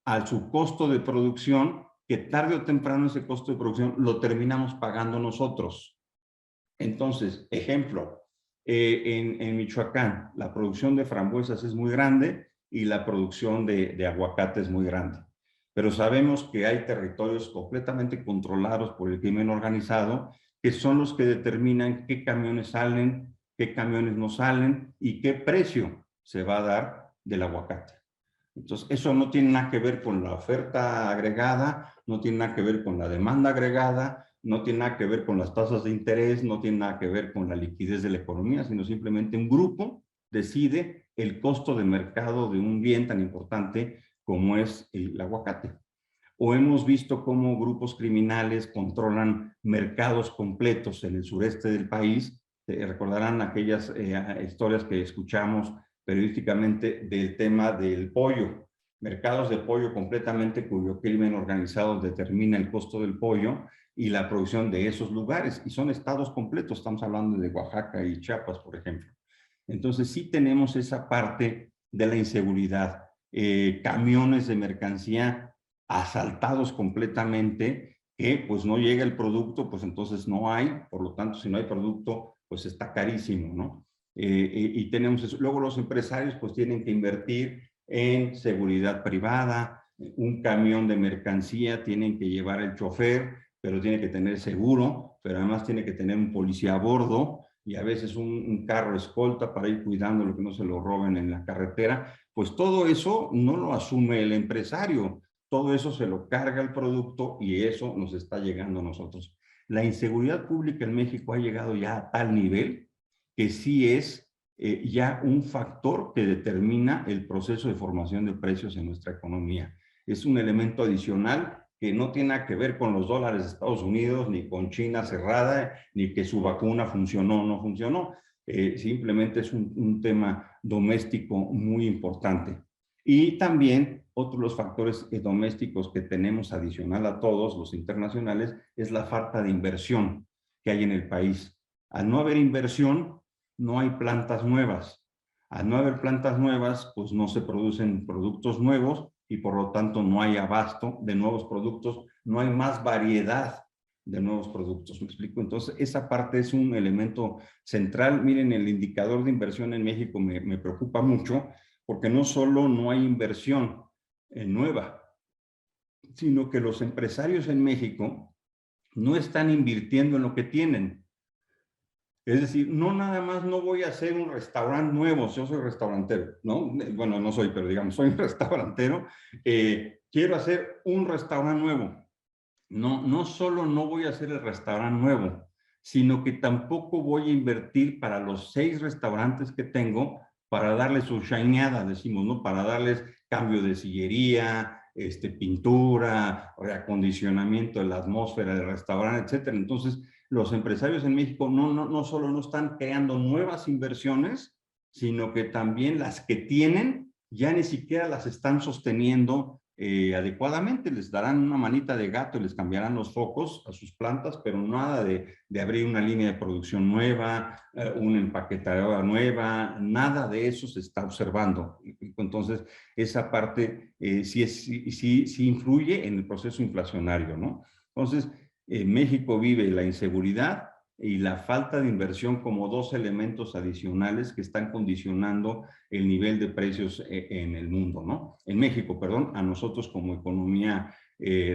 a su costo de producción, que tarde o temprano ese costo de producción lo terminamos pagando nosotros. Entonces, ejemplo, en Michoacán, la producción de frambuesas es muy grande y la producción de aguacate es muy grande. Pero sabemos que hay territorios completamente controlados por el crimen organizado, que son los que determinan qué camiones salen, qué camiones no salen y qué precio se va a dar del aguacate. Entonces, eso no tiene nada que ver con la oferta agregada, no tiene nada que ver con la demanda agregada, no tiene nada que ver con las tasas de interés, no tiene nada que ver con la liquidez de la economía, sino simplemente un grupo decide el costo de mercado de un bien tan importante como es el aguacate. O hemos visto cómo grupos criminales controlan mercados completos en el sureste del país. Recordarán aquellas historias que escuchamos periodísticamente del tema del pollo. Mercados de pollo completamente cuyo crimen organizado determina el costo del pollo y la producción de esos lugares. Y son estados completos, estamos hablando de Oaxaca y Chiapas, por ejemplo. Entonces sí tenemos esa parte de la inseguridad. camiones de mercancía asaltados completamente, que pues no llega el producto, pues entonces no hay, por lo tanto, si no hay producto, pues está carísimo, ¿no? Y tenemos eso. Luego los empresarios pues tienen que invertir en seguridad privada, un camión de mercancía tienen que llevar el chofer, pero tiene que tener seguro, pero además tiene que tener un policía a bordo y a veces un carro escolta para ir cuidando lo que no se lo roben en la carretera. Pues todo eso no lo asume el empresario, todo eso se lo carga el producto y eso nos está llegando a nosotros. La inseguridad pública en México ha llegado ya a tal nivel que sí es ya un factor que determina el proceso de formación de precios en nuestra economía. Es un elemento adicional que no tiene nada que ver con los dólares de Estados Unidos, ni con China cerrada, ni que su vacuna funcionó o no funcionó. Simplemente es un tema doméstico muy importante. Y también otro de los factores domésticos que tenemos adicional a todos los internacionales es la falta de inversión que hay en el país. Al no haber inversión, no hay plantas nuevas. Al no haber plantas nuevas, pues no se producen productos nuevos y por lo tanto no hay abasto de nuevos productos, no hay más variedad de nuevos productos. ¿Me explico? Entonces, esa parte es un elemento central. Miren, el indicador de inversión en México me preocupa mucho porque no solo no hay inversión nueva, sino que los empresarios en México no están invirtiendo en lo que tienen. Es decir, no nada más no voy a hacer un restaurante nuevo, yo soy restaurantero, ¿no? Bueno, no soy, pero digamos, soy un restaurantero. Quiero hacer un restaurante nuevo. No solo no voy a hacer el restaurante nuevo, sino que tampoco voy a invertir para los 6 restaurantes que tengo para darles su shineada, decimos, ¿no? Para darles cambio de sillería, pintura, reacondicionamiento de la atmósfera del restaurante, etcétera. Entonces, los empresarios en México no solo no están creando nuevas inversiones, sino que también las que tienen ya ni siquiera las están sosteniendo adecuadamente. Les darán una manita de gato y les cambiarán los focos a sus plantas, pero nada de abrir una línea de producción nueva, una empaquetadora nueva, nada de eso se está observando. Entonces, esa parte sí influye en el proceso inflacionario, ¿no? Entonces, México vive la inseguridad y la falta de inversión como 2 elementos adicionales que están condicionando el nivel de precios en el mundo, ¿no? En México, perdón, a nosotros como economía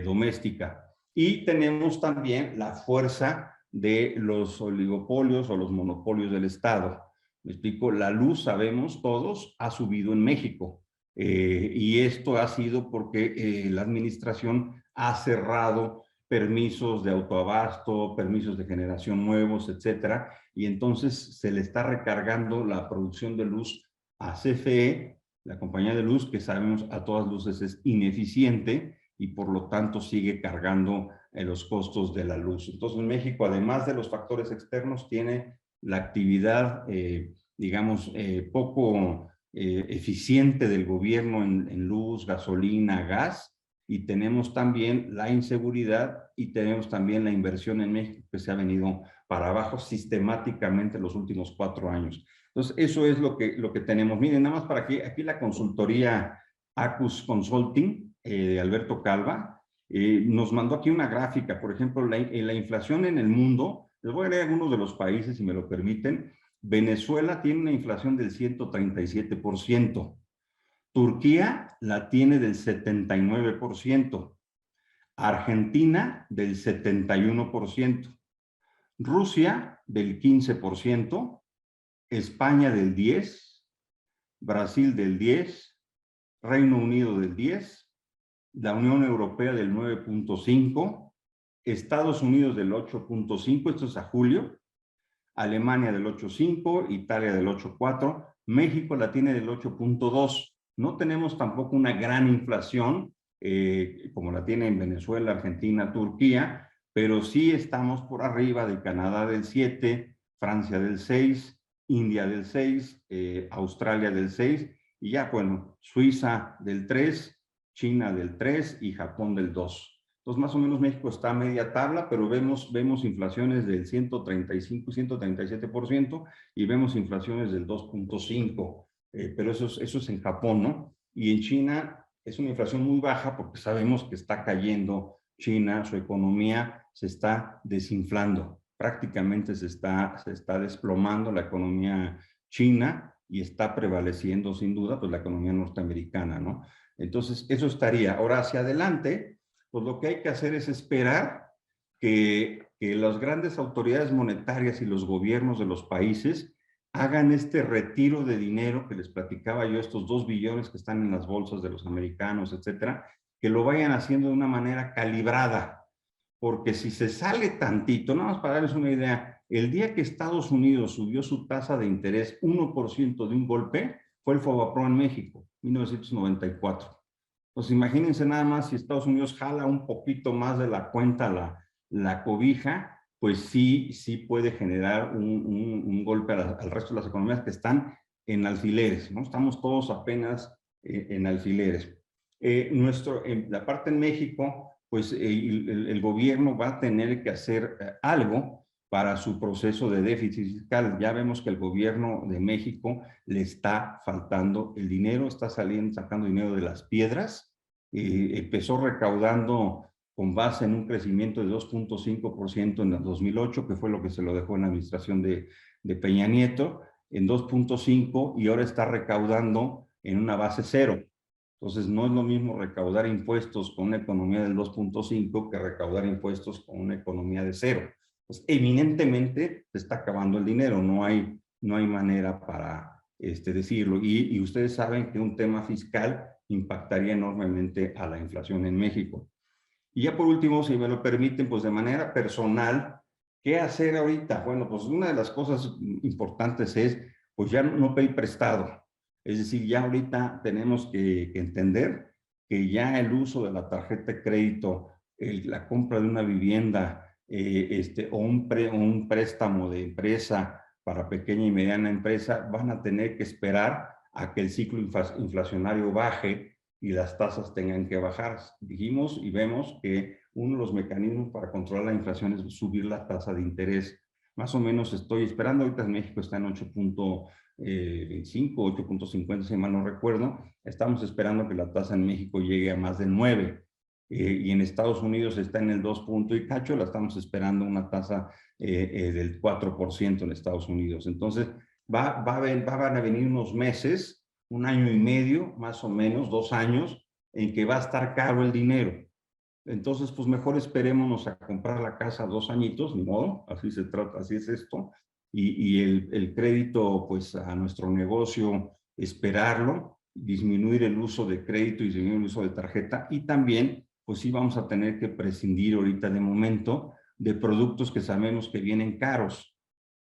doméstica. Y tenemos también la fuerza de los oligopolios o los monopolios del Estado. Me explico, la luz, sabemos todos, ha subido en México. Y esto ha sido porque la administración ha cerrado permisos de autoabasto, permisos de generación nuevos, etcétera, y entonces se le está recargando la producción de luz a CFE, la compañía de luz, que sabemos a todas luces es ineficiente y por lo tanto sigue cargando los costos de la luz. Entonces México, además de los factores externos, tiene la actividad, digamos, poco eficiente del gobierno en luz, gasolina, gas, y tenemos también la inseguridad y tenemos también la inversión en México que se ha venido para abajo sistemáticamente los últimos 4 años. Entonces, eso es lo que tenemos. Miren, nada más para aquí la consultoría Acus Consulting de Alberto Calva nos mandó aquí una gráfica. Por ejemplo, la inflación en el mundo, les voy a leer algunos de los países, si me lo permiten. Venezuela tiene una inflación del 137%. Turquía la tiene del 79%, Argentina del 71%, Rusia del 15%, España del 10%, Brasil del 10%, Reino Unido del 10%, la Unión Europea del 9.5%, Estados Unidos del 8.5%, esto es a julio, Alemania del 8.5%, Italia del 8.4%, México la tiene del 8.2%. No tenemos tampoco una gran inflación como la tiene en Venezuela, Argentina, Turquía, pero sí estamos por arriba de Canadá del 7%, Francia del 6%, India del 6%, Australia del 6%, y ya, bueno, Suiza del 3%, China del 3% y Japón del 2%. Entonces, más o menos México está a media tabla, pero vemos inflaciones del 135, 137% y vemos inflaciones del 2.5%. Pero eso es en Japón, ¿no? Y en China es una inflación muy baja porque sabemos que está cayendo China, su economía se está desinflando, prácticamente se está desplomando la economía china y está prevaleciendo sin duda pues la economía norteamericana, ¿no? Entonces eso estaría. Ahora hacia adelante, pues lo que hay que hacer es esperar que las grandes autoridades monetarias y los gobiernos de los países hagan este retiro de dinero que les platicaba yo, estos 2 billones que están en las bolsas de los americanos, etcétera, que lo vayan haciendo de una manera calibrada, porque si se sale tantito, nada más para darles una idea, el día que Estados Unidos subió su tasa de interés 1% de un golpe, fue el Fobapro en México, 1994. Entonces imagínense nada más si Estados Unidos jala un poquito más de la cuenta la cobija, pues sí sí puede generar un golpe al resto de las economías que están en alfileres, ¿no? Estamos todos apenas en alfileres. La parte en México, pues el gobierno va a tener que hacer algo para su proceso de déficit fiscal. Ya vemos que el gobierno de México le está faltando el dinero, está sacando dinero de las piedras. Empezó recaudando con base en un crecimiento de 2.5% en el 2008, que fue lo que se lo dejó en la administración de Peña Nieto, en 2.5, y ahora está recaudando en una base cero. Entonces, no es lo mismo recaudar impuestos con una economía del 2.5 que recaudar impuestos con una economía de cero. Pues, eminentemente se está acabando el dinero, no hay manera para decirlo. Y ustedes saben que un tema fiscal impactaría enormemente a la inflación en México. Y ya por último, si me lo permiten, pues de manera personal, ¿qué hacer ahorita? Bueno, pues una de las cosas importantes es, pues ya no pedir prestado. Es decir, ya ahorita tenemos que entender que ya el uso de la tarjeta de crédito, la compra de una vivienda o un préstamo de empresa para pequeña y mediana empresa, van a tener que esperar a que el ciclo inflacionario baje y las tasas tengan que bajar. Dijimos y vemos que uno de los mecanismos para controlar la inflación es subir la tasa de interés. Más o menos estoy esperando, ahorita en México está en 8.25, 8.50, si mal no recuerdo. Estamos esperando que la tasa en México llegue a más de 9. Y en Estados Unidos está en el 2 y cacho, la estamos esperando una tasa del 4% en Estados Unidos. Entonces, van a venir unos meses, 1 año y medio, más o menos, 2 años, en que va a estar caro el dinero. Entonces, pues mejor esperémonos a comprar la casa 2 añitos, ni modo, así se trata, así es esto. Y el crédito, pues a nuestro negocio, esperarlo, disminuir el uso de crédito y disminuir el uso de tarjeta. Y también, pues sí vamos a tener que prescindir ahorita de momento de productos que sabemos que vienen caros.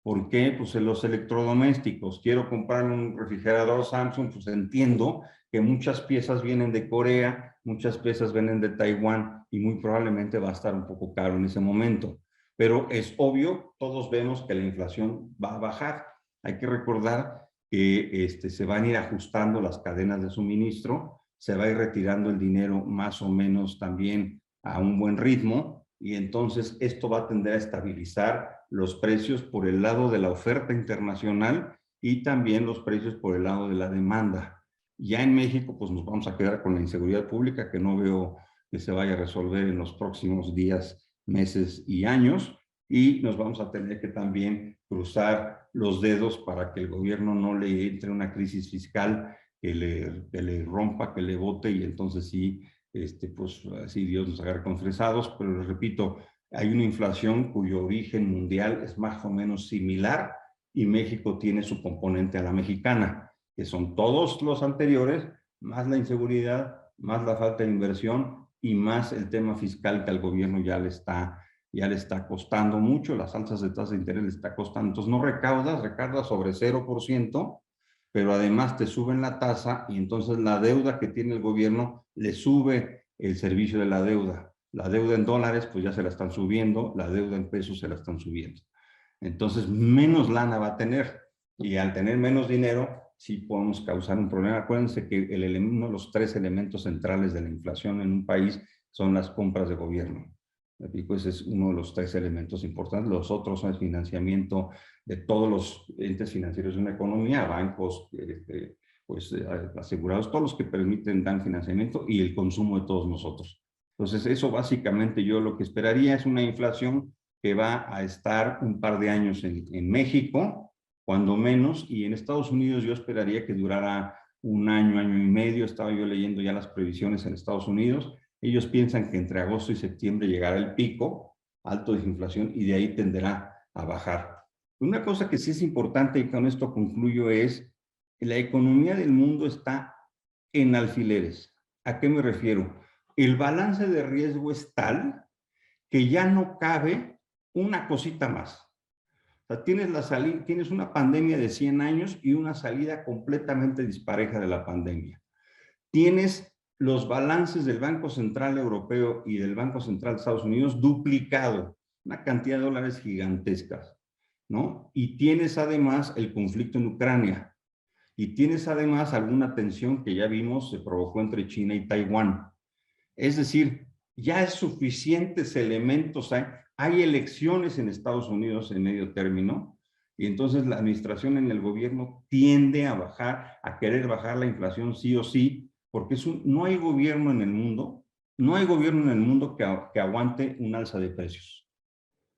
¿Por qué? Pues en los electrodomésticos. Quiero comprar un refrigerador Samsung, pues entiendo que muchas piezas vienen de Corea, muchas piezas vienen de Taiwán y muy probablemente va a estar un poco caro en ese momento. Pero es obvio, todos vemos que la inflación va a bajar. Hay que recordar que se van a ir ajustando las cadenas de suministro, se va a ir retirando el dinero más o menos también a un buen ritmo, y entonces esto va a tender a estabilizar los precios por el lado de la oferta internacional y también los precios por el lado de la demanda. Ya en México, pues nos vamos a quedar con la inseguridad pública, que no veo que se vaya a resolver en los próximos días, meses y años, y nos vamos a tener que también cruzar los dedos para que el gobierno no le entre una crisis fiscal que le rompa, que le bote, y entonces sí, pues así Dios nos agarre confesados. Pero les repito, hay una inflación cuyo origen mundial es más o menos similar, y México tiene su componente a la mexicana, que son todos los anteriores, más la inseguridad, más la falta de inversión y más el tema fiscal que al gobierno ya le está costando mucho. Las alzas de tasa de interés le está costando. Entonces no recaudas sobre 0%, pero además te suben la tasa, y entonces la deuda que tiene el gobierno le sube el servicio de la deuda. La deuda en dólares, pues ya se la están subiendo, la deuda en pesos se la están subiendo. Entonces, menos lana va a tener, y al tener menos dinero, sí podemos causar un problema. Acuérdense que uno de los 3 elementos centrales de la inflación en un país son las compras de gobierno. Pues es uno de los 3 elementos importantes. Los otros son el financiamiento de todos los entes financieros de una economía, bancos, pues asegurados, todos los que permiten dar financiamiento y el consumo de todos nosotros. Entonces, eso básicamente yo lo que esperaría es una inflación que va a estar un par de años en México, cuando menos, y en Estados Unidos yo esperaría que durara un año, año y medio. Estaba yo leyendo ya las previsiones en Estados Unidos. Ellos piensan que entre agosto y septiembre llegará el pico alto de inflación y de ahí tenderá a bajar. Una cosa que sí es importante, y con esto concluyo, es que la economía del mundo está en alfileres. ¿A qué me refiero? El balance de riesgo es tal que ya no cabe una cosita más. O sea, tienes una pandemia de 100 años y una salida completamente dispareja de la pandemia. Tienes los balances del Banco Central Europeo y del Banco Central de Estados Unidos duplicado, una cantidad de dólares gigantescas, ¿no? Y tienes además el conflicto en Ucrania. Y tienes además alguna tensión que ya vimos se provocó entre China y Taiwán. Es decir, ya es suficientes elementos. Hay elecciones en Estados Unidos en medio término y entonces la administración en el gobierno tiende a bajar, a querer bajar la inflación sí o sí, porque no hay gobierno en el mundo, no hay gobierno en el mundo que aguante un alza de precios.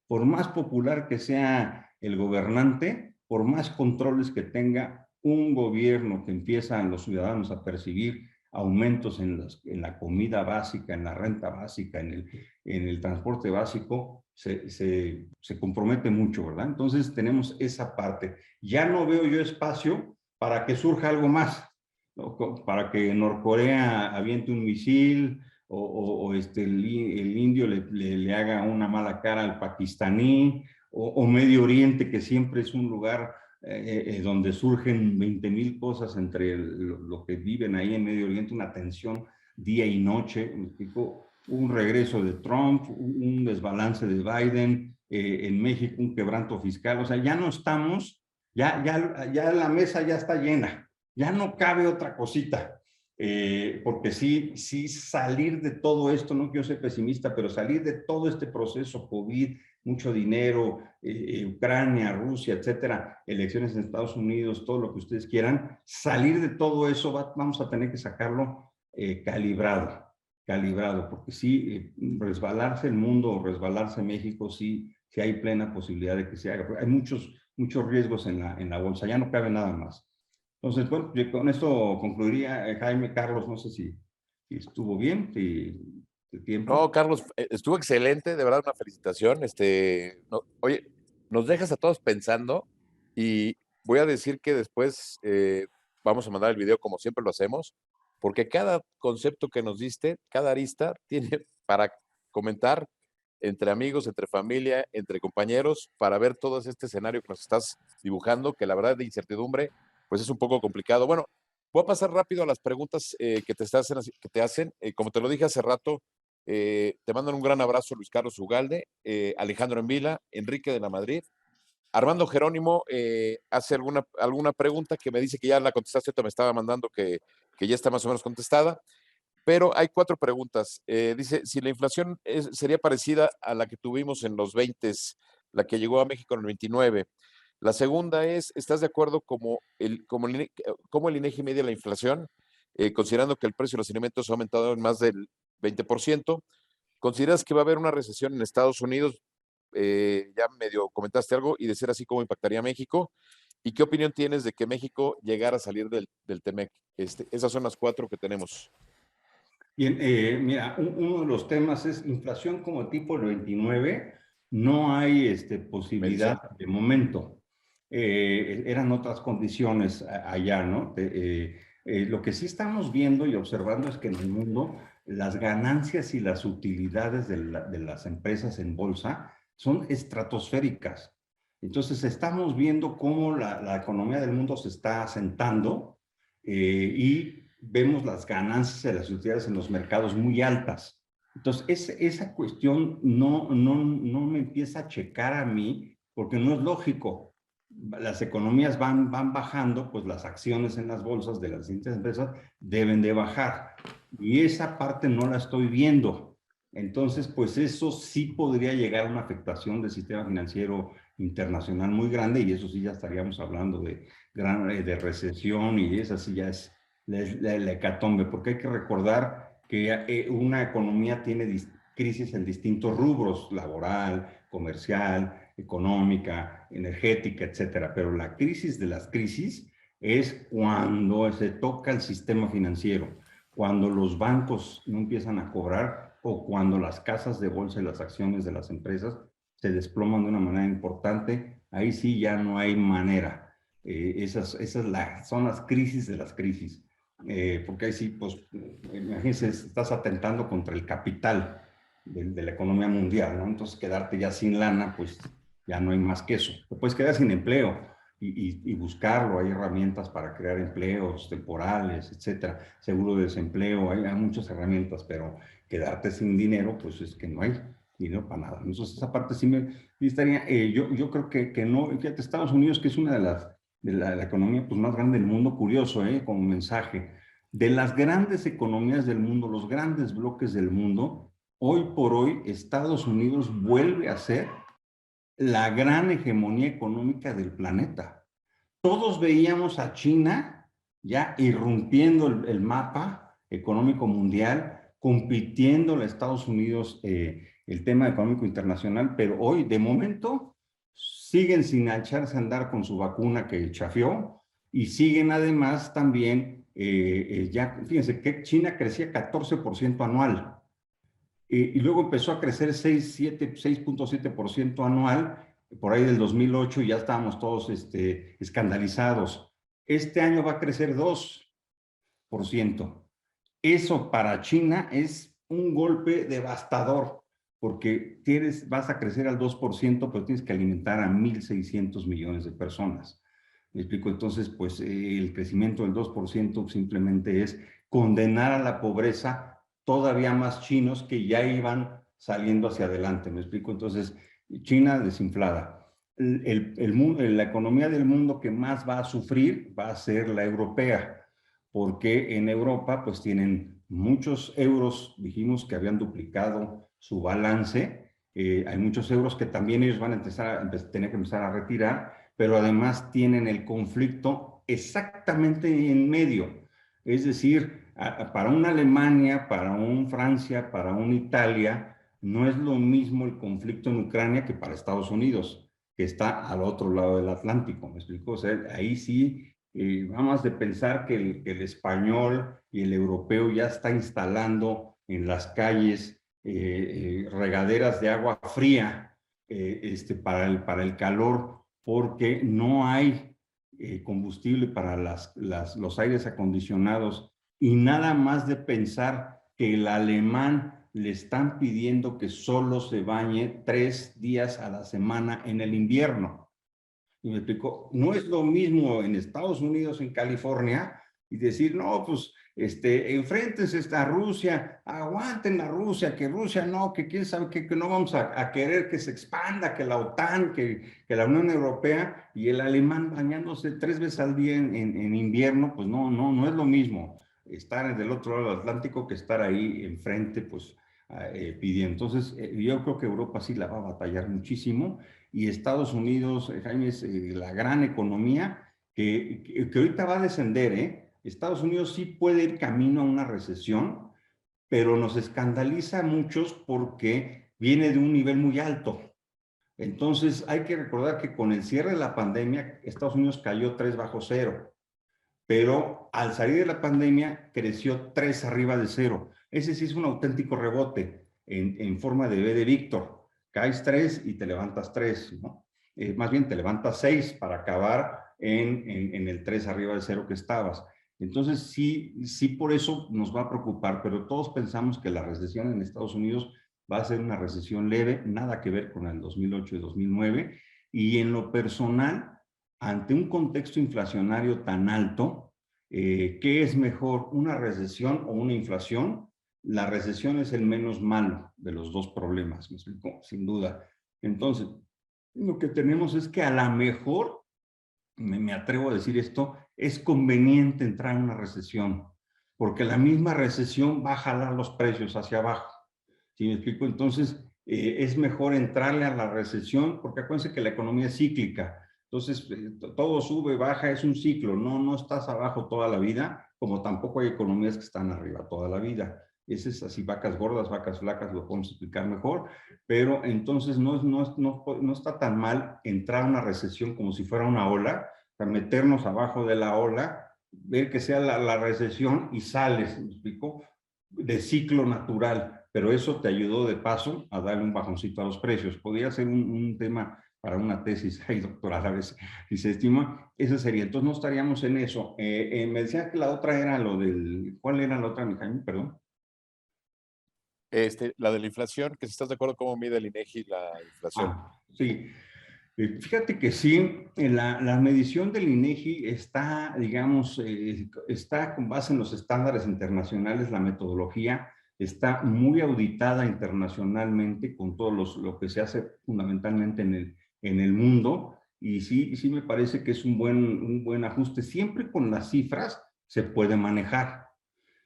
Por más popular que sea el gobernante, por más controles que tenga un gobierno que empiezan los ciudadanos a percibir aumentos en la comida básica, en la renta básica, en el transporte básico, se compromete mucho, ¿verdad? Entonces tenemos esa parte. Ya no veo yo espacio para que surja algo más, ¿no? Para que Norcorea aviente un misil o el indio le haga una mala cara al pakistaní o Medio Oriente, que siempre es un lugar donde surgen 20,000 cosas entre lo que viven ahí en Medio Oriente, una tensión día y noche, un regreso de Trump, un desbalance de Biden, en México un quebranto fiscal. O sea, ya no estamos, ya la mesa ya está llena, ya no cabe otra cosita. Porque sí salir de todo esto, no quiero ser pesimista, pero salir de todo este proceso COVID, mucho dinero, Ucrania, Rusia, etcétera, elecciones en Estados Unidos, todo lo que ustedes quieran, salir de todo eso vamos a tener que sacarlo calibrado, porque sí, resbalarse el mundo o resbalarse México, sí hay plena posibilidad de que se haga. Hay muchos riesgos en la bolsa, ya no cabe nada más. Entonces, bueno, con esto concluiría, Jaime. Carlos, no sé si estuvo bien, si el tiempo. No, Carlos, estuvo excelente, de verdad, una felicitación. Oye, nos dejas a todos pensando y voy a decir que después vamos a mandar el video como siempre lo hacemos, porque cada concepto que nos diste, cada arista, tiene para comentar entre amigos, entre familia, entre compañeros, para ver todo este escenario que nos estás dibujando, que la verdad de incertidumbre, pues es un poco complicado. Bueno, voy a pasar rápido a las preguntas que te hacen. Como te lo dije hace rato, te mandan un gran abrazo Luis Carlos Ugalde, Alejandro Envila, Enrique de la Madrid. Armando Jerónimo hace alguna pregunta que me dice que ya la contestaste, te me estaba mandando que ya está más o menos contestada, pero hay 4 preguntas. Dice, si la inflación sería parecida a la que tuvimos en los 20s, la que llegó a México en el 29. La segunda es, ¿estás de acuerdo cómo el INEGI media la inflación, considerando que el precio de los alimentos ha aumentado en más del 20%? ¿Consideras que va a haber una recesión en Estados Unidos? Ya medio comentaste algo, y de ser así, ¿cómo impactaría a México? ¿Y qué opinión tienes de que México llegara a salir del TEMEC? Esas son las 4 que tenemos. Bien, mira, uno de los temas es inflación como tipo el 29. No hay posibilidad de momento. Eran otras condiciones allá, ¿no? Lo que sí estamos viendo y observando es que en el mundo las ganancias y las utilidades de las empresas en bolsa son estratosféricas. Entonces estamos viendo cómo la economía del mundo se está asentando y vemos las ganancias de las utilidades en los mercados muy altas. Entonces, esa cuestión no me empieza a checar a mí, porque no es lógico. Las economías van bajando, pues las acciones en las bolsas de las distintas empresas deben de bajar. Y esa parte no la estoy viendo. Entonces, pues eso sí podría llegar a una afectación del sistema financiero internacional muy grande y eso sí ya estaríamos hablando de de recesión y esa sí ya es la hecatombe, porque hay que recordar que una economía tiene crisis en distintos rubros, laboral, comercial, económica, energética, etcétera, pero la crisis de las crisis es cuando se toca el sistema financiero, cuando los bancos no empiezan a cobrar o cuando las casas de bolsa y las acciones de las empresas se desploman de una manera importante, ahí sí ya no hay manera. Esas son las crisis de las crisis. Porque ahí sí, pues, imagínense, estás atentando contra el capital de la economía mundial, ¿no? Entonces, quedarte ya sin lana, pues ya no hay más que eso. Te puedes quedar sin empleo y buscarlo. Hay herramientas para crear empleos temporales, etcétera. Seguro de desempleo, hay muchas herramientas, pero quedarte sin dinero, pues es que no hay dinero para nada. Entonces, esa parte sí me estaría. Yo creo que no. Fíjate, Estados Unidos, que es una de la economía pues, más grande del mundo, curioso, como mensaje. De las grandes economías del mundo, los grandes bloques del mundo, hoy por hoy Estados Unidos vuelve a ser la gran hegemonía económica del planeta. Todos veíamos a China ya irrumpiendo el mapa económico mundial, compitiendo a Estados Unidos el tema económico internacional, pero hoy, de momento, siguen sin echarse a andar con su vacuna que chafió y siguen además también, ya, fíjense que China crecía 14% anual y luego empezó a crecer 6.7% anual, por ahí del 2008 ya estábamos todos escandalizados. Este año va a crecer 2%. Eso para China es un golpe devastador, porque vas a crecer al 2%, pero tienes que alimentar a 1.600 millones de personas. ¿Me explico? Entonces, pues el crecimiento del 2% simplemente es condenar a la pobreza todavía más chinos que ya iban saliendo hacia adelante. ¿Me explico? Entonces, China desinflada. La economía del mundo que más va a sufrir va a ser la europea, porque en Europa pues tienen muchos euros, dijimos que habían duplicado su balance, hay muchos euros que también ellos van a tener que empezar a retirar, pero además tienen el conflicto exactamente en medio, es decir, para una Alemania, para un Francia, para una Italia, no es lo mismo el conflicto en Ucrania que para Estados Unidos, que está al otro lado del Atlántico, ¿me explico? O sea, ahí sí vamos de pensar que el español y el europeo ya está instalando en las calles regaderas de agua fría para el calor, porque no hay combustible para los aires acondicionados y nada más de pensar que el alemán le están pidiendo que solo se bañe 3 días a la semana en el invierno. Y me explico, no es lo mismo en Estados Unidos, en California, y decir, no, pues, enfréntense a Rusia, aguanten a Rusia, que Rusia no, que quién sabe que no vamos a querer que se expanda, que la OTAN, que la Unión Europea, y el alemán bañándose 3 veces al día en invierno, pues no es lo mismo estar del otro lado del Atlántico que estar ahí enfrente, pues, pidiendo. Entonces, yo creo que Europa sí la va a batallar muchísimo, y Estados Unidos, Jaime, es la gran economía que ahorita va a descender, ¿eh? Estados Unidos sí puede ir camino a una recesión, pero nos escandaliza a muchos porque viene de un nivel muy alto. Entonces, hay que recordar que con el cierre de la pandemia, Estados Unidos cayó 3 bajo cero, pero al salir de la pandemia creció 3 arriba de cero. Ese sí es un auténtico rebote en forma de B de Víctor. Caes 3 y te levantas 3, ¿no? Más bien te levantas 6 para acabar en el 3 arriba de cero que estabas. Entonces sí por eso nos va a preocupar, pero todos pensamos que la recesión en Estados Unidos va a ser una recesión leve, nada que ver con el 2008 y 2009, y en lo personal, ante un contexto inflacionario tan alto, ¿qué es mejor, una recesión o una inflación? La recesión es el menos malo de los dos problemas, ¿me explico? Sin duda. Entonces, lo que tenemos es que a lo mejor, me atrevo a decir esto, es conveniente entrar en una recesión, porque la misma recesión va a jalar los precios hacia abajo. ¿Sí me explico? Entonces, es mejor entrarle a la recesión, porque acuérdense que la economía es cíclica. Entonces, todo sube, baja, es un ciclo. No estás abajo toda la vida, como tampoco hay economías que están arriba toda la vida. Ese es así, vacas gordas, vacas flacas, lo podemos explicar mejor, pero entonces no está tan mal entrar a una recesión como si fuera una ola, para meternos abajo de la ola, ver que sea la recesión y sales, ¿me explico? De ciclo natural, pero eso te ayudó de paso a darle un bajoncito a los precios. Podría ser un tema para una tesis ahí doctoral a veces, si se estima, ese sería. Entonces no estaríamos en eso. Me decían que la otra era lo del, ¿cuál era la otra, mi Jaime? Perdón. La de la inflación, que si estás de acuerdo cómo mide el INEGI la inflación. Sí. Fíjate que sí, la medición del INEGI está, digamos, está con base en los estándares internacionales, la metodología está muy auditada internacionalmente con todo lo que se hace fundamentalmente en el mundo, y sí me parece que es un buen ajuste. Siempre con las cifras se puede manejar.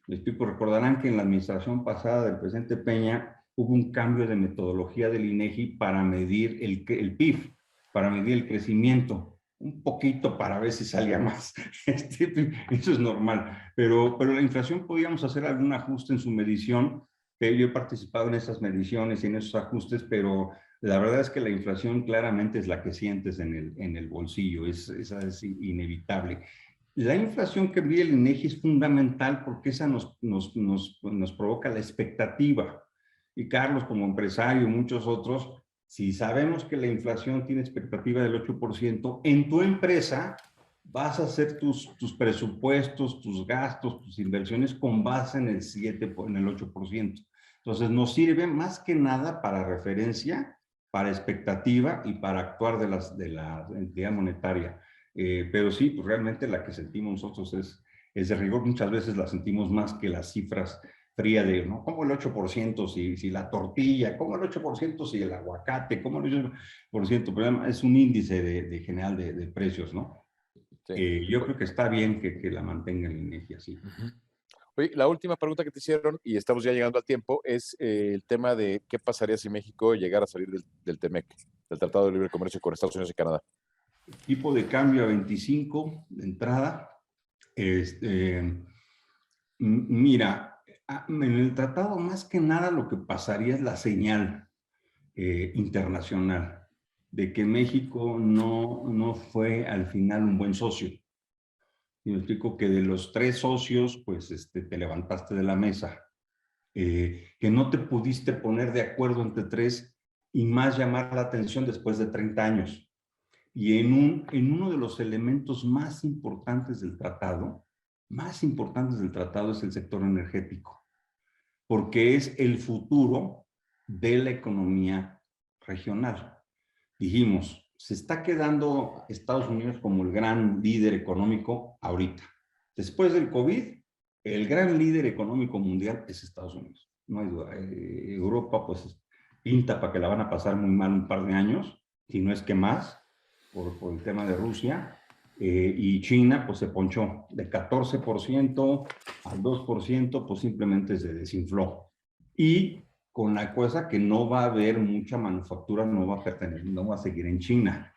Les explico, recordarán que en la administración pasada del presidente Peña hubo un cambio de metodología del INEGI para medir el PIB, para medir el crecimiento, un poquito para ver si salía más. Eso es normal, pero la inflación podíamos hacer algún ajuste en su medición. Yo he participado en esas mediciones y en esos ajustes, pero la verdad es que la inflación claramente es la que sientes en el bolsillo, esa es inevitable. La inflación que mide el INEGI es fundamental porque esa nos provoca la expectativa. Y Carlos, como empresario, muchos otros, si sabemos que la inflación tiene expectativa del 8%, en tu empresa vas a hacer tus presupuestos, tus gastos, tus inversiones con base en el 7, en el 8%. Entonces nos sirve más que nada para referencia, para expectativa y para actuar de la entidad monetaria. Pero sí, pues realmente la que sentimos nosotros es de rigor. Muchas veces la sentimos más que las cifras frías de, ¿no? ¿Cómo el 8% si la tortilla? ¿Cómo el 8% si el aguacate? ¿Cómo el 8%? Pero es un índice de general de precios, ¿no? Sí. Yo creo que está bien que la mantenga el INEGI así. Oye, la última pregunta que te hicieron, y estamos ya llegando al tiempo, es el tema de qué pasaría si México llegara a salir del TEMEC, del Tratado de Libre Comercio con Estados Unidos y Canadá. Tipo de cambio a 25 de entrada. Mira, en el tratado más que nada lo que pasaría es la señal internacional de que México no fue al final un buen socio. Y me explico que de los 3 socios, pues te levantaste de la mesa, que no te pudiste poner de acuerdo entre 3 y más llamar la atención después de 30 años. Y en uno de los elementos más importantes del tratado es el sector energético, porque es el futuro de la economía regional. Dijimos, se está quedando Estados Unidos como el gran líder económico ahorita. Después del COVID, el gran líder económico mundial es Estados Unidos. No hay duda. Europa, pues, pinta para que la van a pasar muy mal un par de años, si no es que más, por el tema de Rusia. Y China, pues, se ponchó de 14% al 2%, pues, simplemente se desinfló. Y con la cosa que no va a haber mucha manufactura, no va a seguir en China.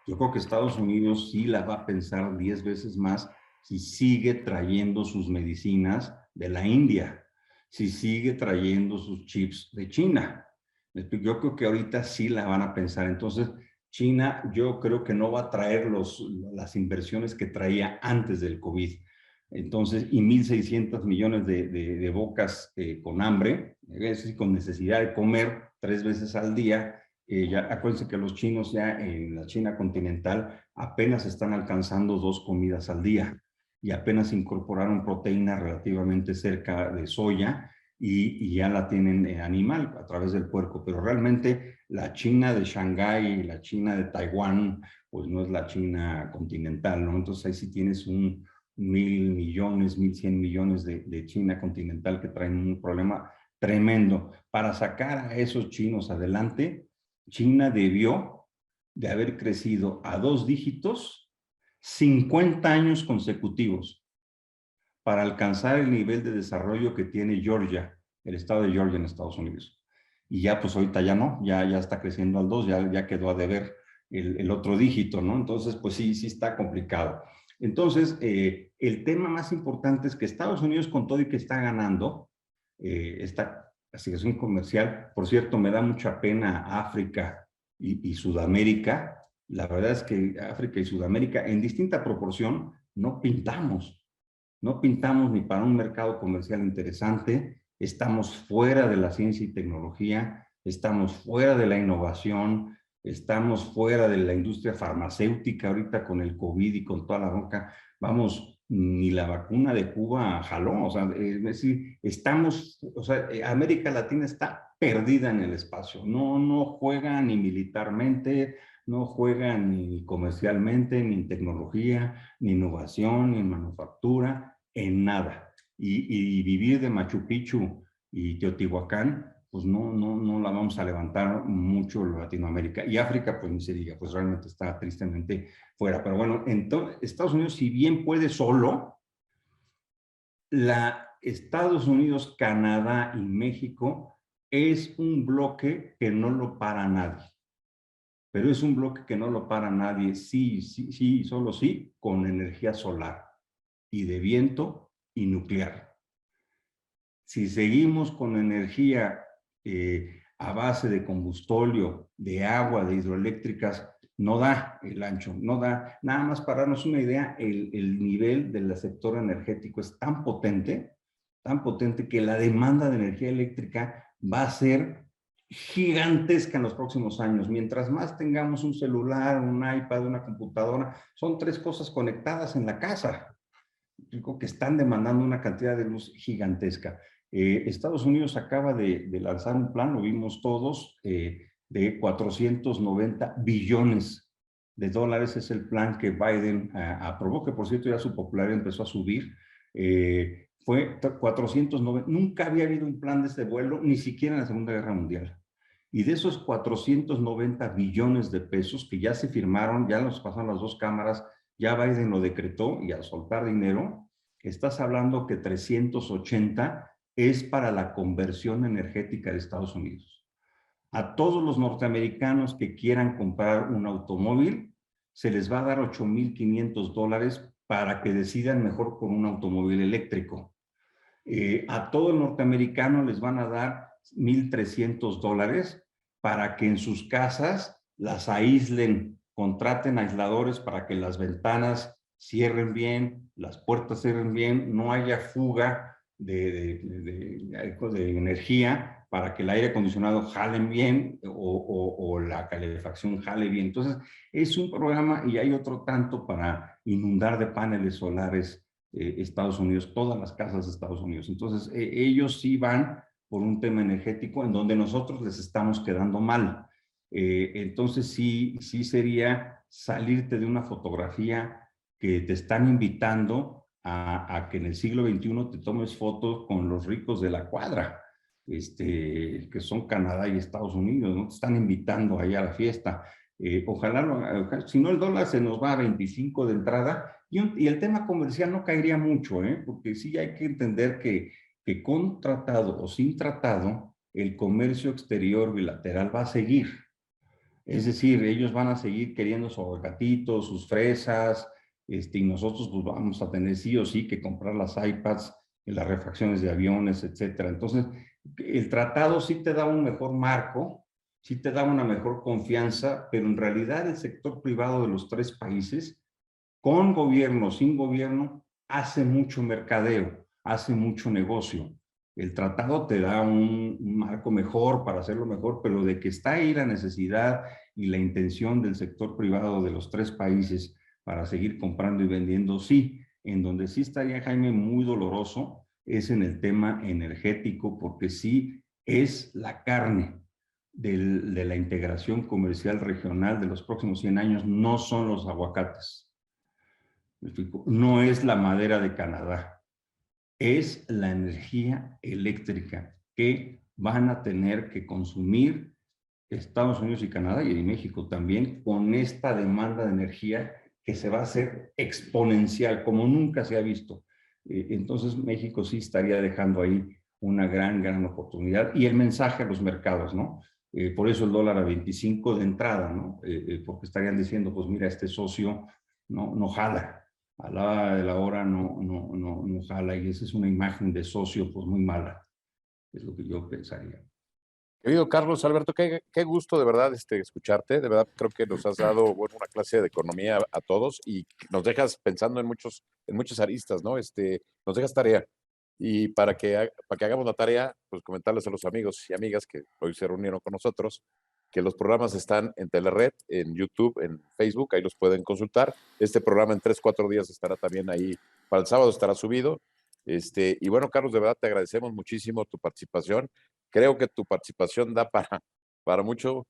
Yo creo que Estados Unidos sí la va a pensar 10 veces más si sigue trayendo sus medicinas de la India, si sigue trayendo sus chips de China. Yo creo que ahorita sí la van a pensar. Entonces, China yo creo que no va a traer las inversiones que traía antes del COVID. Entonces, y 1.600 millones de bocas con hambre, es decir, con necesidad de comer 3 veces al día. Ya acuérdense que los chinos ya en la China continental apenas están alcanzando 2 comidas al día y apenas incorporaron proteína relativamente cerca de soya y ya la tienen animal a través del puerco, pero realmente la China de Shanghái y la China de Taiwán, pues no es la China continental, ¿no? Entonces ahí sí tienes 1.000 millones, 1.100 millones de China continental que traen un problema tremendo. Para sacar a esos chinos adelante, China debió de haber crecido a 2 dígitos 50 años consecutivos para alcanzar el nivel de desarrollo que tiene Georgia, el estado de Georgia en Estados Unidos. y ya pues ahorita ya no, ya está creciendo al 2, ya quedó a deber el otro dígito, ¿no? Entonces, pues sí está complicado. Entonces, el tema más importante es que Estados Unidos, con todo y que está ganando, esta situación comercial, por cierto, me da mucha pena África y Sudamérica. La verdad es que África y Sudamérica, en distinta proporción, no pintamos ni para un mercado comercial interesante, estamos fuera de la ciencia y tecnología, estamos fuera de la innovación, estamos fuera de la industria farmacéutica ahorita con el COVID y con toda la bronca. Vamos, ni la vacuna de Cuba jaló, o sea, es decir, América Latina está perdida en el espacio, no juega ni militarmente, no juega ni comercialmente, ni en tecnología, ni innovación, ni en manufactura, en nada. Y vivir de Machu Picchu y Teotihuacán, pues no la vamos a levantar mucho Latinoamérica. Y África, pues ni se diga, pues realmente está tristemente fuera. Pero bueno, entonces Estados Unidos, si bien puede solo, Estados Unidos, Canadá y México es un bloque que no lo para nadie. Pero es un bloque que no lo para nadie, sí, solo sí, con energía solar y de viento y nuclear. Si seguimos con energía a base de combustóleo, de agua, de hidroeléctricas, no da el ancho, no da. Nada más para darnos una idea, el nivel del sector energético es tan potente que la demanda de energía eléctrica va a ser gigantesca en los próximos años. Mientras más tengamos un celular, un iPad, una computadora, son 3 cosas conectadas en la casa. Digo que están demandando una cantidad de luz gigantesca. Estados Unidos acaba de lanzar un plan, lo vimos todos, de 490 billones de dólares. Es el plan que Biden aprobó, que por cierto ya su popularidad empezó a subir. Fue 490, nunca había habido un plan de este vuelo, ni siquiera en la Segunda Guerra Mundial. Y de esos 490 billones de pesos que ya se firmaron, ya los pasaron las 2 cámaras, ya Biden lo decretó y al soltar dinero, estás hablando que 380 es para la conversión energética de Estados Unidos. A todos los norteamericanos que quieran comprar un automóvil, se les va a dar $8,500 para que decidan mejor por un automóvil eléctrico. A todo el norteamericano les van a dar $1,300 para que en sus casas las aíslen, contraten aisladores para que las ventanas cierren bien, las puertas cierren bien, no haya fuga de energía para que el aire acondicionado jale bien o la calefacción jale bien. Entonces, es un programa y hay otro tanto para inundar de paneles solares Estados Unidos, todas las casas de Estados Unidos. Entonces, ellos sí van por un tema energético en donde nosotros les estamos quedando mal. Entonces, sí sería salirte de una fotografía que te están invitando a que en el siglo XXI te tomes fotos con los ricos de la cuadra, que son Canadá y Estados Unidos, ¿no? Te están invitando ahí a la fiesta. Ojalá, si no el dólar se nos va a 25 de entrada y el tema comercial no caería mucho, porque sí hay que entender que con tratado o sin tratado, el comercio exterior bilateral va a seguir. Es decir, ellos van a seguir queriendo sus aguacatitos, sus fresas, y nosotros pues vamos a tener sí o sí que comprar las iPads, las refacciones de aviones, etcétera. Entonces, el tratado sí te da un mejor marco, sí te da una mejor confianza, pero en realidad el sector privado de los 3 países, con gobierno, sin gobierno, hace mucho mercadeo, hace mucho negocio. El tratado te da un marco mejor para hacerlo mejor, pero de que está ahí la necesidad y la intención del sector privado de los 3 países para seguir comprando y vendiendo, sí. En donde sí estaría, Jaime, muy doloroso es en el tema energético, porque sí es la carne de la integración comercial regional de los próximos 100 años, no son los aguacates. No es la madera de Canadá, es la energía eléctrica que van a tener que consumir Estados Unidos y Canadá y México también con esta demanda de energía que se va a hacer exponencial como nunca se ha visto. Entonces México sí estaría dejando ahí una gran oportunidad. Y el mensaje a los mercados, ¿no? Por eso el dólar a 25 de entrada, ¿no? Porque estarían diciendo, pues mira, este socio no jala. A la de la hora no jala, y esa es una imagen de socio pues muy mala, es lo que yo pensaría. Querido Carlos Alberto, qué gusto de verdad escucharte. De verdad creo que nos has dado una clase de economía a todos y nos dejas pensando en muchas aristas, ¿no? Nos dejas tarea. Y para que hagamos la tarea, pues comentarles a los amigos y amigas que hoy se reunieron con nosotros, que los programas están en Telered, en YouTube, en Facebook, ahí los pueden consultar. Este programa en 3-4 días estará también ahí, para el sábado estará subido. Y bueno, Carlos, de verdad te agradecemos muchísimo tu participación. Creo que tu participación da para mucho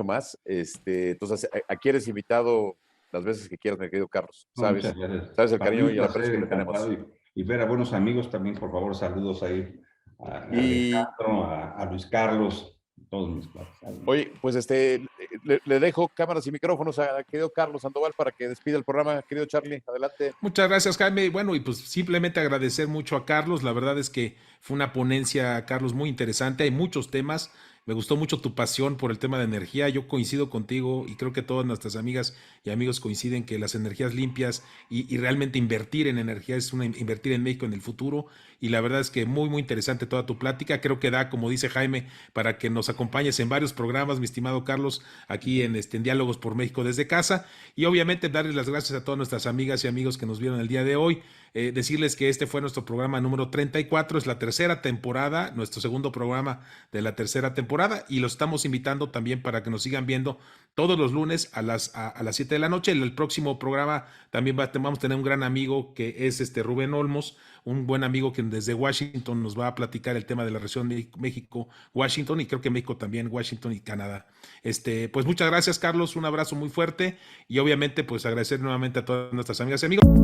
más. Entonces, aquí eres invitado las veces que quieras, mi querido Carlos. ¿Sabes? Muchas gracias. Sabes el Para mí cariño un y el placer, aprecio que le tenemos. encantado, y ver a buenos amigos también, por favor, saludos ahí a Alejandro, a Luis Carlos, todos mis padres. Oye, pues le dejo cámaras y micrófonos a querido Carlos Sandoval para que despida el programa. Querido Charlie, adelante. Muchas gracias, Jaime. Bueno, y pues simplemente agradecer mucho a Carlos. La verdad es que fue una ponencia, Carlos, muy interesante. Hay muchos temas. Me gustó mucho tu pasión por el tema de energía. Yo coincido contigo y creo que todas nuestras amigas y amigos coinciden que las energías limpias y realmente invertir en energía es invertir en México en el futuro. Y la verdad es que muy interesante toda tu plática. Creo que da, como dice Jaime, para que nos acompañes en varios programas, mi estimado Carlos, aquí en Diálogos por México desde casa. Y obviamente darles las gracias a todas nuestras amigas y amigos que nos vieron el día de hoy. Decirles que este fue nuestro programa número 34, es la tercera temporada, nuestro segundo programa de la tercera temporada, y los estamos invitando también para que nos sigan viendo todos los lunes a las 7 de la noche. El próximo programa también vamos a tener un gran amigo que es Rubén Olmos, un buen amigo que desde Washington nos va a platicar el tema de la relación México-Washington, y creo que México también, Washington y Canadá. Pues muchas gracias, Carlos, un abrazo muy fuerte, y obviamente pues agradecer nuevamente a todas nuestras amigas y amigos.